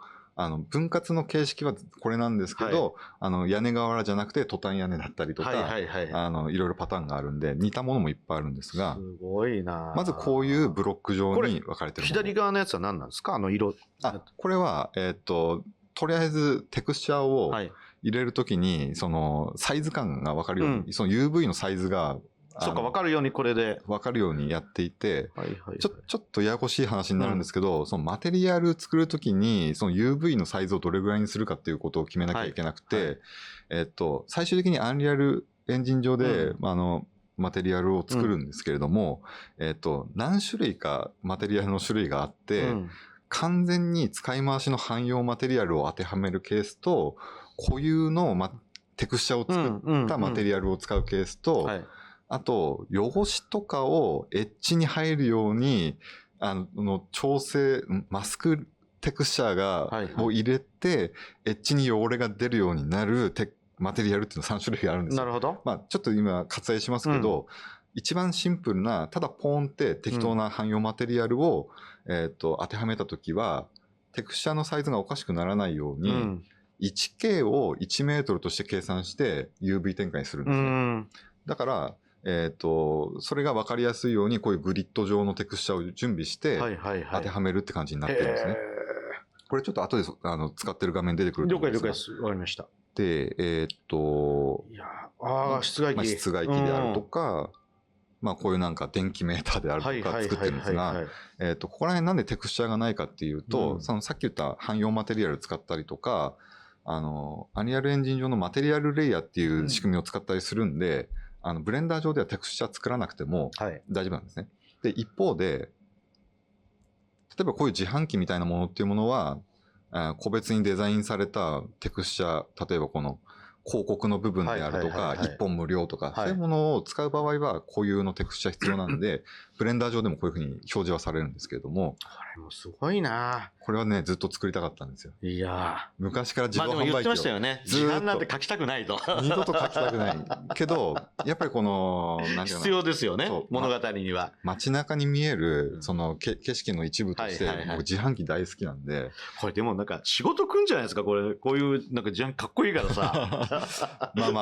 分割の形式はこれなんですけど、屋根瓦じゃなくてトタン屋根だったりとか、いろいろパターンがあるんで、似たものもいっぱいあるんですが、すごいな。まずこういうブロック状に分かれてるもの。左側のやつは何なんですか？色。これは、とりあえずテクスチャーを入れるときに、そのサイズ感が分かるように、その UV のサイズがそうか、分かるようにこれで。分かるようにやっていて、はいはいはい、ちょっとややこしい話になるんですけど、そのマテリアル作るときに、その UV のサイズをどれぐらいにするかっていうことを決めなきゃいけなくて、最終的にアンリアルエンジン上で、マテリアルを作るんですけれども、何種類かマテリアルの種類があって、完全に使い回しの汎用マテリアルを当てはめるケースと、固有の、テクスチャを作ったマテリアルを使うケースと、あと、汚しとかをエッジに入るように、調整、マスクテクスチャーを入れて、エッジに汚れが出るようになるマテリアルっていうの3種類あるんですよ。なるほど。ちょっと今割愛しますけど、一番シンプルな、ただポーンって適当な汎用マテリアルを、当てはめたときは、テクスチャーのサイズがおかしくならないように、1K を1メートルとして計算して UV 展開するんですね。だから、それが分かりやすいようにこういうグリッド状のテクスチャーを準備して当てはめるって感じになってるんですね。これちょっと後で使ってる画面出てくると思うんですが。了解です。わかりました。で、室外機。室外機であるとか、こういうなんか電気メーターであるとか作ってるんですが、ここら辺なんでテクスチャーがないかっていうと、さっき言った汎用マテリアル使ったりとか、アニアルエンジン上のマテリアルレイヤーっていう仕組みを使ったりするんで、ブレンダー上ではテクスチャー作らなくても大丈夫なんですね。で、一方で、例えばこういう自販機みたいなものっていうものは、個別にデザインされたテクスチャー、例えばこの広告の部分であるとか、一本無料とか、そういうものを使う場合は固有のテクスチャー必要なんで、ブレンダー上でもこういうふうに表示はされるんですけれども。これもすごいな。これはね、ずっと作りたかったんですよ。いや昔から自動販売機を。でも言ってましたよね。自販なんて書きたくないと。二度と書きたくない。けど、やっぱりこの、なんていうの。必要ですよね。物語には。街中に見える、その景色の一部として、僕自販機大好きなんで。これでもなんか仕事くんじゃないですか、これ。こういうなんか自販機かっこいいからさ。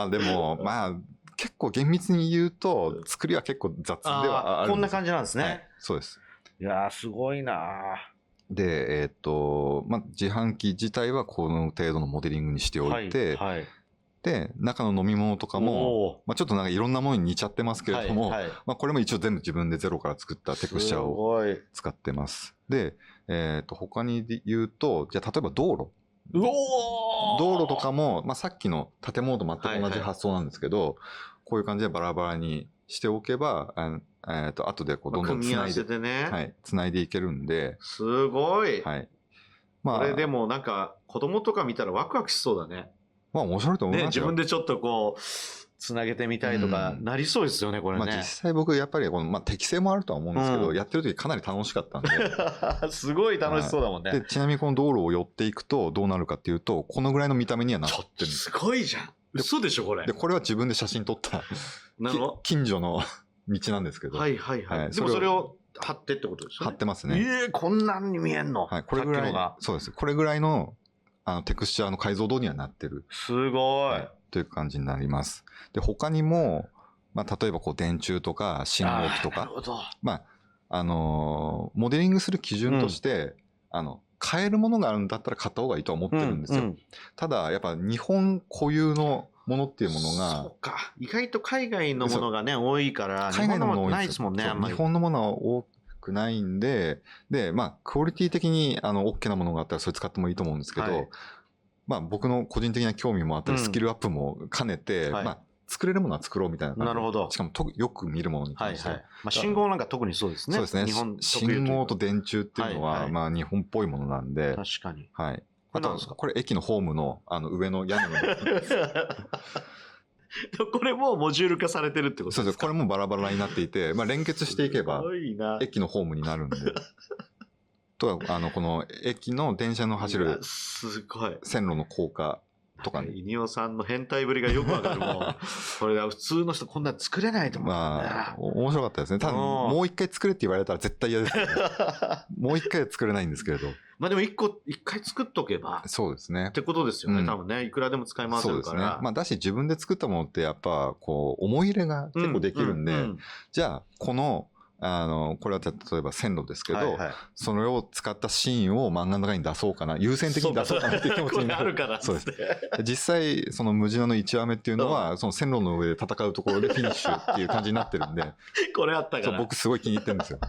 でも、結構厳密に言うと、作りは結構雑ではあるんです。こんな感じなんですね。そうです。いやー、すごいなで、自販機自体はこの程度のモデリングにしておいて、で、中の飲み物とかも、ちょっとなんかいろんなものに似ちゃってますけれども、これも一応全部自分でゼロから作ったテクスチャーを使ってます。で、他に言うと、じゃあ例えば道路。道路とかも、さっきの建物と全く同じ発想なんですけど、こういう感じでバラバラにしておけば、後でこうどんどんつないでいけるんで。すごい。はい。これでもなんか子供とか見たらワクワクしそうだね。面白いと思いますよ。自分でちょっとこう、つなげてみたいとか、なりそうですよね、これね。実際僕、やっぱりこの、適性もあるとは思うんですけど、やってる時かなり楽しかったんで。すごい楽しそうだもんね。で、ちなみにこの道路を寄っていくと、どうなるかっていうと、このぐらいの見た目にはなってるんです。すごいじゃん。嘘でしょ、これ。で、これは自分で写真撮った近所の道なんですけど。でもそれを貼ってってことですよね。貼ってますね。こんなんに見えんの。これぐらい。そうです。これぐらいの、テクスチャーの解像度にはなってる。すごい。という感じになります。で、他にも、例えばこう電柱とか信号機とか、モデリングする基準として、買えるものがあるんだったら買った方がいいとは思ってるんですよ。ただ、やっぱ日本固有のものっていうものが、そうか。意外と海外のものがね、多いから、海外のもの多いないですもんね、日本のものは多くないんで、クオリティ的にOK なものがあったらそれ使ってもいいと思うんですけど、僕の個人的な興味もあったり、スキルアップも兼ねて、作れるものは作ろうみたいな感じ。なるほど。しかもよく見るものに関して。信号なんか特にそうですね。そうですね。信号と電柱っていうのは、日本っぽいものなんで。確かに。はい。あと、これ駅のホームの、上の屋根の。これもモジュール化されてるってことですか？そうです。これもバラバラになっていて、連結していけば、駅のホームになるんで。とは、この駅の電車の走る線路の高架とかね。イニオさんの変態ぶりがよくわかるもん。これは普通の人こんな作れないと思う。面白かったですね。多分もう一回作れって言われたら絶対嫌ですよね。もう一回は作れないんですけれど。でも一回作っとけば。そうですね。ってことですよね。多分ね。いくらでも使い回せるから。そうですね。だし自分で作ったものってやっぱ、思い入れが結構できるんで、じゃあ、このこれは例えば線路ですけど、はいはい、それを使ったシーンを漫画の中に出そうかな、優先的に出そうかなっていう気持ちになる。そうです。実際、そのムジナの1話目っていうのは、その線路の上で戦うところでフィニッシュっていう感じになってるんで、これあったから。僕すごい気に入ってるんですよ。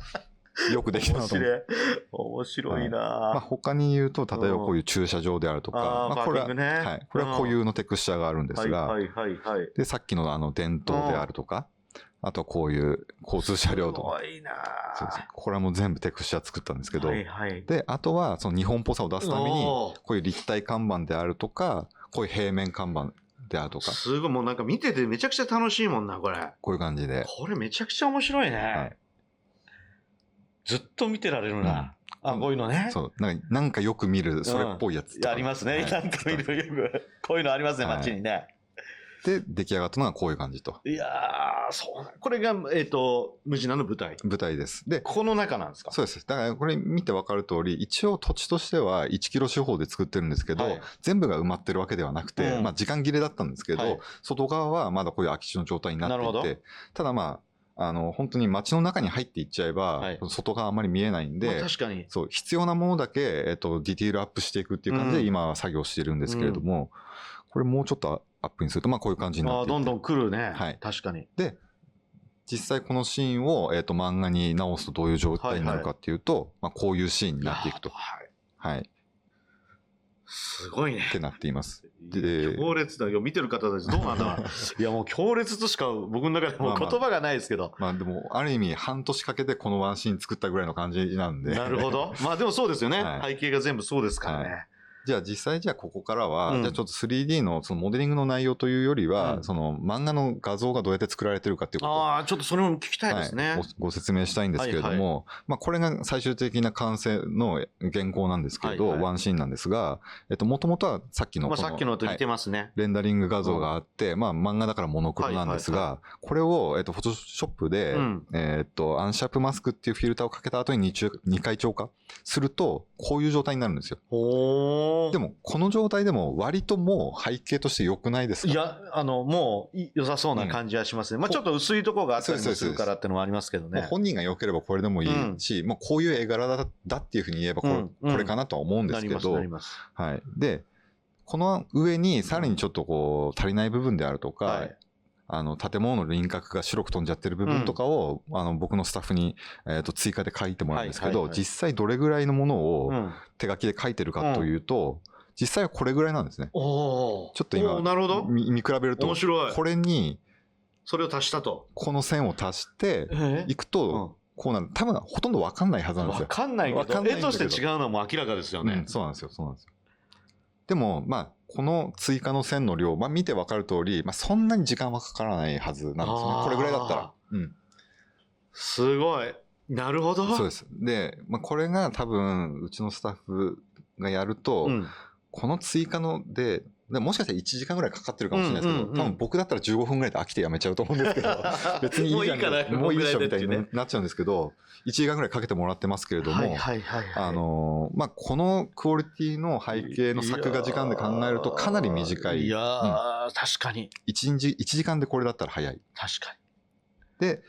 よくできたなと思って。面白いな、まあ、他に言うと、例えばこういう駐車場であるとか、まあ、これは、はい、これは固有のテクスチャーがあるんですが、で、さっきの電灯であるとか、あとはこういう交通車両とか。すごいな。そうです。これはもう全部テクスチャー作ったんですけど、で、あとはその日本っぽさを出すために、こういう立体看板であるとか、こういう平面看板であるとか。すごい、もうなんか見ててめちゃくちゃ楽しいもんな、これ。こういう感じで。これめちゃくちゃ面白いね。はい、ずっと見てられるな。こういうのね。そう。なんかよく見る、それっぽいやつとか。ありますね。なんか見るよく。こういうのありますね、街にね。で、出来上がったのがこういう感じと。いやー、そう。これが、ムジナの舞台。舞台です。で、この中なんですか？そうです。だからこれ見てわかる通り、一応土地としては1キロ四方で作ってるんですけど、全部が埋まってるわけではなくて、まあ時間切れだったんですけど、外側はまだこういう空き地の状態になっていて、ただまあ、本当に街の中に入っていっちゃえば、外側あんまり見えないんで、確かに。そう、必要なものだけ、ディティールアップしていくっていう感じで今は作業してるんですけれども、これもうちょっとアップにすると、まあこういう感じになっていて。どんどん来るね。はい。確かに。で、実際このシーンを、漫画に直すとどういう状態になるかっていうと、まあこういうシーンになっていくと。はい。すごいね。ってなっています。で、強烈だよ。見てる方たちどうなんだろう。いやもう強烈としか僕の中でも言葉がないですけど。まあでも、ある意味半年かけてこのワンシーン作ったぐらいの感じなんで。なるほど。まあでもそうですよね。背景が全部そうですからね。じゃあ実際ここからは、じゃあちょっと 3D のそのモデリングの内容というよりは、その漫画の画像がどうやって作られてるかっていうことを。ちょっとそれも聞きたいですね。ご説明したいんですけれども、まあこれが最終的な完成の原稿なんですけれど、ワンシーンなんですが、もともとはさっきのさっきのと似てますね。レンダリング画像があって、まあ漫画だからモノクロなんですが、これをフォトショップで、アンシャープマスクっていうフィルターをかけた後に2回超過すると、こういう状態になるんですよ。でも、この状態でも割ともう背景として良くないですか？いや、もう良さそうな感じはしますね。まあちょっと薄いところがあったりもするからってのもありますけどね。本人が良ければこれでもいいし、もうこういう絵柄だっていうふうに言えばこれかなとは思うんですけど、はい。で、この上にさらにちょっとこう足りない部分であるとか、建物の輪郭が白く飛んじゃってる部分とかを、僕のスタッフに、追加で書いてもらうんですけど、実際どれぐらいのものを手書きで書いてるかというと、実際はこれぐらいなんですね。ちょっと今、見比べると、これに、それを足したと。この線を足していくと、こうなる。多分ほとんどわかんないはずなんですよ。わかんないけど、絵として違うのはもう明らかですよね。そうなんですよ、そうなんですよ。でも、まあ、この追加の線の量、まあ見てわかる通り、まあそんなに時間はかからないはずなんですね。これぐらいだったら。すごい。なるほど。そうです。で、まあこれが多分、うちのスタッフがやると、この追加ので、もしかしたら1時間ぐらいかかってるかもしれないですけど、多分僕だったら15分ぐらいで飽きてやめちゃうと思うんですけど、別にいいじゃん。もういいでしょみたいになっちゃうんですけど、1時間ぐらいかけてもらってますけれども、まあ、このクオリティの背景の作画時間で考えるとかなり短い。いやー、確かに。1時間でこれだったら早い。確かに。で、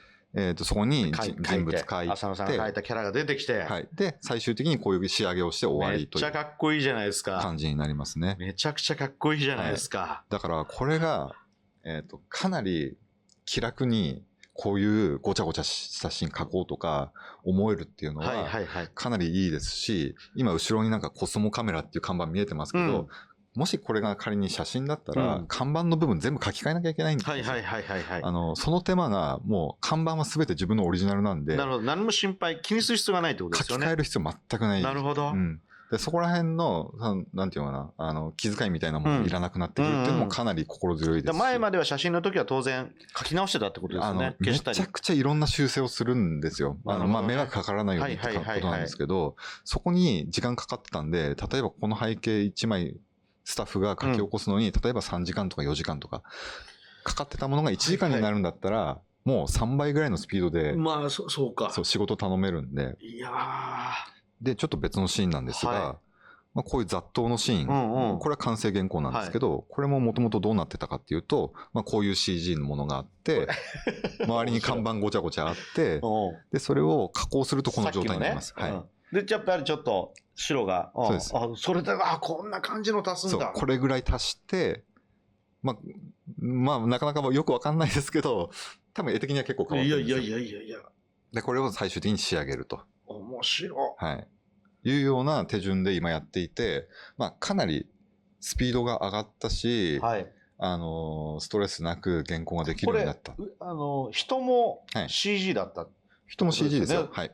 そこに人物書いて、浅野さんが書いたキャラが出てきて、はい。で、最終的にこういう仕上げをして終わりという。めっちゃかっこいいじゃないですか。感じになりますね。めちゃくちゃかっこいいじゃないですか。だからこれが、かなり気楽にこういうごちゃごちゃしたシーン描こうとか思えるっていうのは、かなりいいですし、今後ろになんかコスモカメラっていう看板見えてますけど、もしこれが仮に写真だったら、看板の部分全部書き換えなきゃいけないんですよ。その手間がもう看板は全て自分のオリジナルなんで。なるほど。何も心配、気にする必要がないってことですよね。書き換える必要全くない。なるほど。でそこら辺の、なんていうのかな、気遣いみたいなものいらなくなってくるっていうのもかなり心強いですし。前までは写真の時は当然書き直してたってことですよね。めちゃくちゃいろんな修正をするんですよ。まあ、迷惑かからないようにってことなんですけど、そこに時間かかってたんで、例えばこの背景1枚、スタッフが書き起こすのに、例えば3時間とか4時間とかかかってたものが1時間になるんだったら、もう3倍ぐらいのスピードで、まあ、そうか。そう、仕事頼めるんで。いやで、ちょっと別のシーンなんですが、まあ、こういう雑踏のシーン、これは完成原稿なんですけど、これももともとどうなってたかっていうと、まあ、こういう CG のものがあって、周りに看板ごちゃごちゃあって、で、それを加工するとこの状態になります。はい。で、やっぱりちょっと白が、そうです。それで、こんな感じの足すんだ。そう、これぐらい足して、まあ、なかなかよくわかんないですけど、多分絵的には結構変わってるんですよ。いや。で、これを最終的に仕上げると。面白い。はい。いうような手順で今やっていて、まあ、かなりスピードが上がったし、はい、ストレスなく原稿ができるようになった。人も CG だった、はい、人も CG ですよ。はい。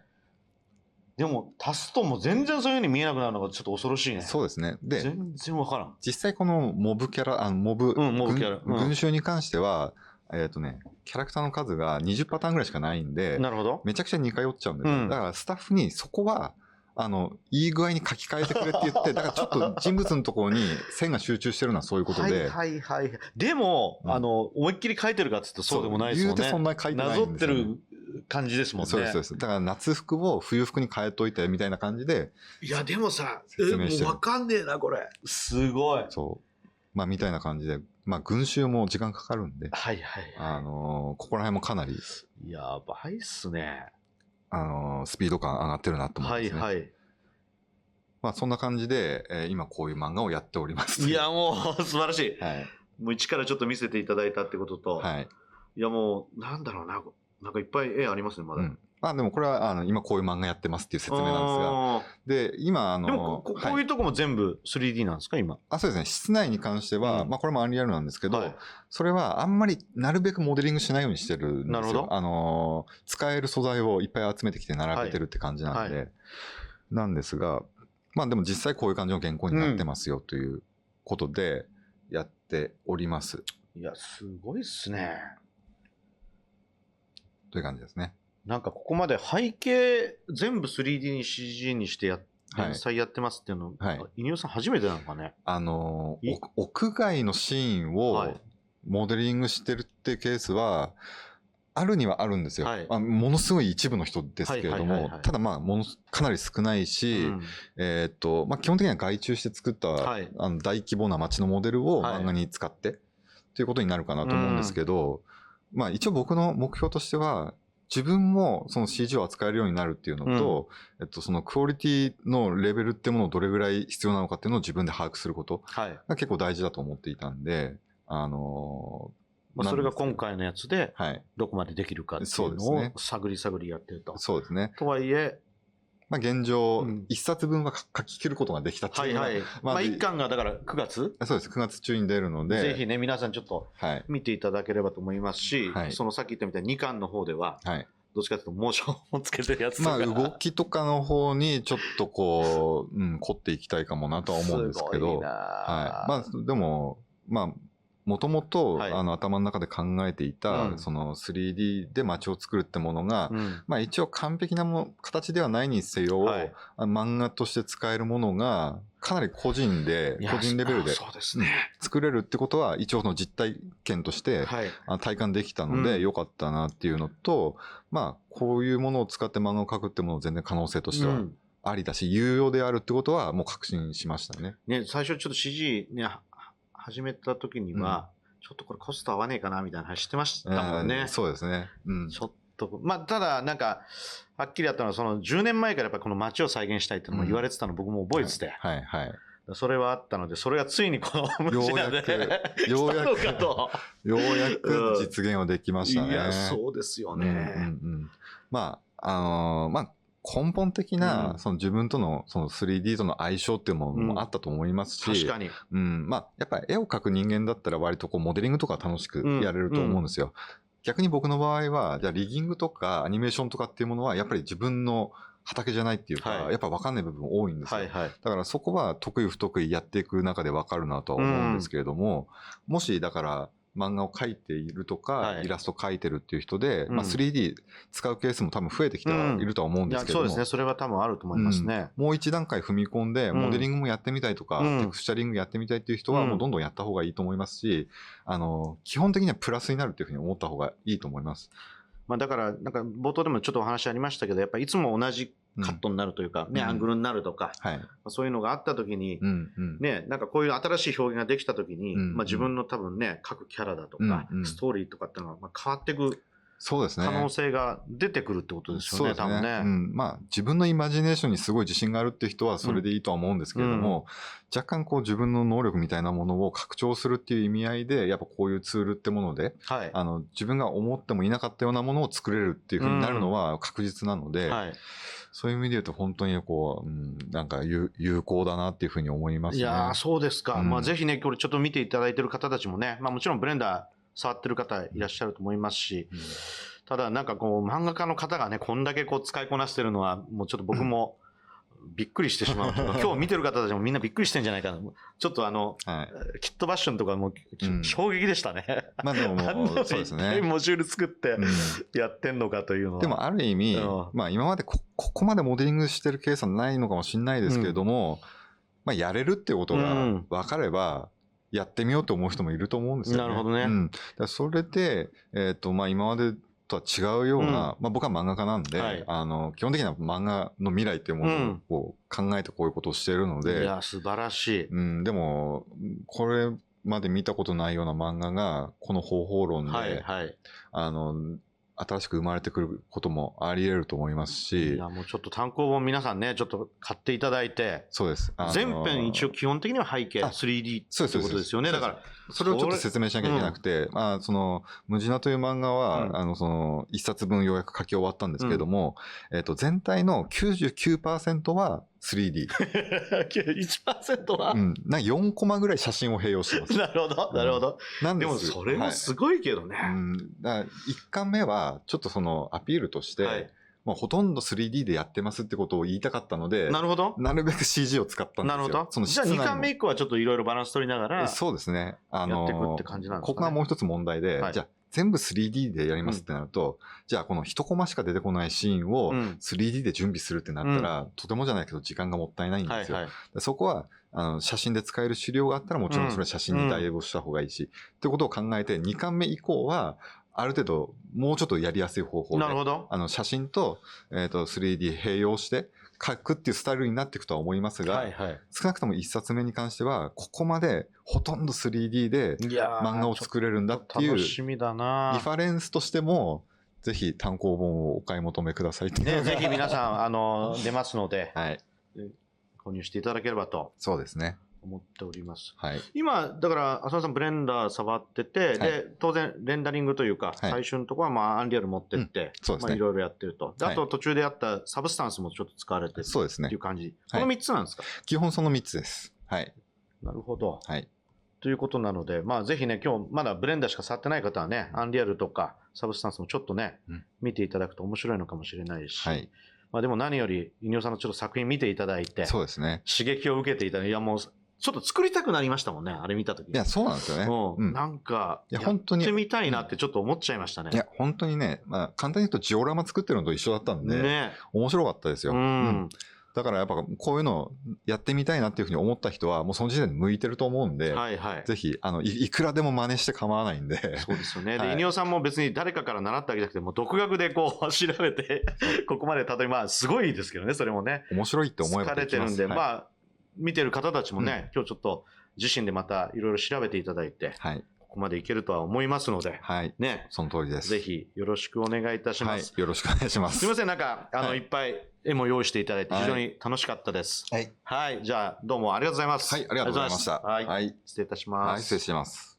でも、足すともう全然そういう風に見えなくなるのがちょっと恐ろしいね。そうですね。で、全然わからん。実際このモブキャラ、群衆に関しては、キャラクターの数が20パターンぐらいしかないんで、なるほど。めちゃくちゃ似通っちゃうんですよ。だからスタッフにそこは、いい具合に書き換えてくれって言って、だからちょっと人物のところに線が集中してるのはそういうことで。はい。でも、思いっきり書いてるかって言ってそうでもないですもんね。言うてそんなに書いてないんですよ、ね。なぞってる感じですもんね。そうです。だから夏服を冬服に変えといてみたいな感じで。いや、でもさ、もうわかんねえな、これ。すごい。そう。まあ、みたいな感じで。まあ、群衆も時間かかるんで。はい。ここら辺もかなり。やばいっすね。スピード感上がってるなと思いますね。はい。まあそんな感じで、今こういう漫画をやっております。いやもう素晴らしい。はい。もう一からちょっと見せていただいたってことと。はい。いやもう、なんだろうな。なんかいっぱい絵ありますね、まだ。まあでもこれは今こういう漫画やってますっていう説明なんですが。で、今でもこういうとこも全部 3D なんですか、今。そうですね。室内に関しては、まあこれもアンリアルなんですけど、それはあんまりなるべくモデリングしないようにしてるんですよ。なるほど。使える素材をいっぱい集めてきて並べてるって感じなんで。なんですが、まあでも実際こういう感じの原稿になってますよということでやっております。いや、すごいっすね。という感じですね。なんかここまで背景全部 3D に CG にして連載やってますっていうの、井上さん初めてなのかね。屋外のシーンをモデリングしてるっていうケースは、あるにはあるんですよ。ものすごい一部の人ですけれども、ただまあかなり少ないし、まあ基本的には外注して作った大規模な街のモデルを漫画に使ってっていうことになるかなと思うんですけど、まあ一応僕の目標としては、自分もその CG を扱えるようになるっていうのと、そのクオリティのレベルってものをどれぐらい必要なのかっていうのを自分で把握することが結構大事だと思っていたんで、それが今回のやつで、どこまでできるかっていうのを探りやってると。そうですね。とはいえ、まあ現状、一冊分は書き切ることができたっていうのは。まあ一巻がだから9月？そうです。9月中に出るので。ぜひね、皆さんちょっと見ていただければと思いますし、そのさっき言ったみたいに2巻の方では、どっちかというとモーションをつけてるやつとか。まあ動きとかの方にちょっとこう、凝っていきたいかもなとは思うんですけど。まあでも、まあ、もともと頭の中で考えていた、その 3D で街を作るってものが、まあ一応完璧な形ではないにせよ、漫画として使えるものが、かなり個人レベルで作れるってことは、一応の実体験として体感できたので良かったなっていうのと、まあこういうものを使って漫画を描くってもの全然可能性としてはありだし、有用であるってことはもう確信しましたね。最初ちょっと CG ね、始めた時には、ちょっとこれコスト合わねえかなみたいな話してましたもんね。そうですね。ちょっと、まあ、ただ、なんか、はっきりあったのは、その10年前からやっぱこの街を再現したいっていうのも言われてたの僕も覚えてて。それはあったので、それがついにこの虫なんで、ようやく実現はできましたね。いや、そうですよね。まあ、根本的な、その自分とのその 3D との相性っていうものもあったと思いますし、確かに。まあ、やっぱり絵を描く人間だったら割とこうモデリングとか楽しくやれると思うんですよ。逆に僕の場合は、じゃあリギングとかアニメーションとかっていうものはやっぱり自分の畑じゃないっていうか、やっぱ分かんない部分多いんですよ。だからそこは得意不得意やっていく中で分かるなとは思うんですけれども、もしだから漫画を描いているとか、イラスト描いてるっていう人で、まあ 3D 使うケースも多分増えてきてはいるとは思うんですけども、そうですね。それは多分あると思いますね。もう一段階踏み込んで、モデリングもやってみたいとか、テクスチャリングやってみたいっていう人はもうどんどんやった方がいいと思いますし、基本的にはプラスになるっていうふうに思った方がいいと思います。まあだから、なんか冒頭でもちょっとお話ありましたけど、やっぱりいつも同じカットになるというか、ね、アングルになるとか、そういうのがあった時に、ね、なんかこういう新しい表現ができた時に、自分の多分ね、各キャラだとか、ストーリーとかっていうのが変わっていく可能性が出てくるってことですよね、多分ね。自分のイマジネーションにすごい自信があるっていう人はそれでいいとは思うんですけれども、若干こう自分の能力みたいなものを拡張するっていう意味合いで、やっぱこういうツールってもので、自分が思ってもいなかったようなものを作れるっていうふうになるのは確実なので、そういう意味で言うと本当にこう、なんか有効だなっていうふうに思いますね。いやー、そうですか。ぜひね、これちょっと見ていただいてる方たちもね、もちろんブレンダー触ってる方いらっしゃると思いますし、ただなんかこう漫画家の方がね、こんだけこう使いこなしてるのは、もうちょっと僕もびっくりしてしまうというか、今日見てる方たちもみんなびっくりしてんじゃないかな。ちょっとキットバッションとかも衝撃でしたね。でもそうですね。モジュール作ってやってんのかというのは。でもある意味、今までここまでモデリングしてるケースはないのかもしれないですけれども、やれるっていうことが分かれば、やってみようと思う人もいると思うんですよね。なるほどね。それで、今までとは違うような、僕は漫画家なんで、基本的には漫画の未来っていうものを考えてこういうことをしているので。いや、素晴らしい。でも、これまで見たことないような漫画が、この方法論で、新しく生まれてくることもあり得ると思いますし。いや、もうちょっと単行本皆さんね、ちょっと買っていただいて。そうです。全編一応基本的には背景 3D ってことですよね。だから、それをちょっと説明しなきゃいけなくて、ムジナという漫画は、一冊分ようやく書き終わったんですけれども、全体の 99% は 3D。1% は4コマぐらい写真を併用してます。なるほど、なるほど。でもそれもすごいけどね。1巻目は、ちょっとそのアピールとして、ほとんど 3D でやってますってことを言いたかったので、なるほど。なるべく CG を使ったんですよ。なるほど。じゃあ2巻目以降はちょっといろいろバランス取りながら、そうですね。やっていくって感じなんですかね。ここがもう一つ問題で、じゃあ全部 3D でやりますってなると、じゃあこの1コマしか出てこないシーンを 3D で準備するってなったら、とてもじゃないけど時間がもったいないんですよ。そこは写真で使える資料があったらもちろんそれは写真に代用した方がいいし、ってことを考えて2巻目以降は、ある程度、もうちょっとやりやすい方法で、写真と、3D 併用して書くっていうスタイルになっていくとは思いますが、少なくとも1冊目に関しては、ここまでほとんど 3D で漫画を作れるんだっていう、リファレンスとしても、ぜひ単行本をお買い求めくださいって。ぜひ皆さん、出ますので、購入していただければと。そうですね。思っております。今、だから、浅野さんブレンダー触ってて、で、当然、レンダリングというか、最終のところは、アンリアル持ってって、いろいろやってると。あと、途中でやったサブスタンスもちょっと使われてるっていう感じ。この3つなんですか？基本その3つです。はい。なるほど。ということなので、ぜひね、今日まだブレンダーしか触ってない方はね、アンリアルとかサブスタンスもちょっとね、見ていただくと面白いのかもしれないし、でも何より、井上さんのちょっと作品見ていただいて、そうですね。刺激を受けていただいて、いやもう、ちょっと作りたくなりましたもんね、あれ見たとき。いや、そうなんですよね。なんか、やってみたいなってちょっと思っちゃいましたね。いや、本当にね、簡単に言うとジオラマ作ってるのと一緒だったんで、面白かったですよ。だからやっぱこういうのやってみたいなっていうふうに思った人は、もうその時点で向いてると思うんで、ぜひ、いくらでも真似して構わないんで。そうですよね。で、井上さんも別に誰かから習ったわけじゃなくて、もう独学でこう調べて、ここまでたどり、すごいですけどね、それもね。面白いって思えばできます。疲れてるんで、見てる方たちもね、今日ちょっと自身でまたいろいろ調べていただいて、ここまでいけるとは思いますので、ね、その通りです。ぜひよろしくお願いいたします。よろしくお願いします。すみません、なんか、いっぱい絵も用意していただいて、非常に楽しかったです。じゃあ、どうもありがとうございます。ありがとうございました。失礼いたします。失礼します。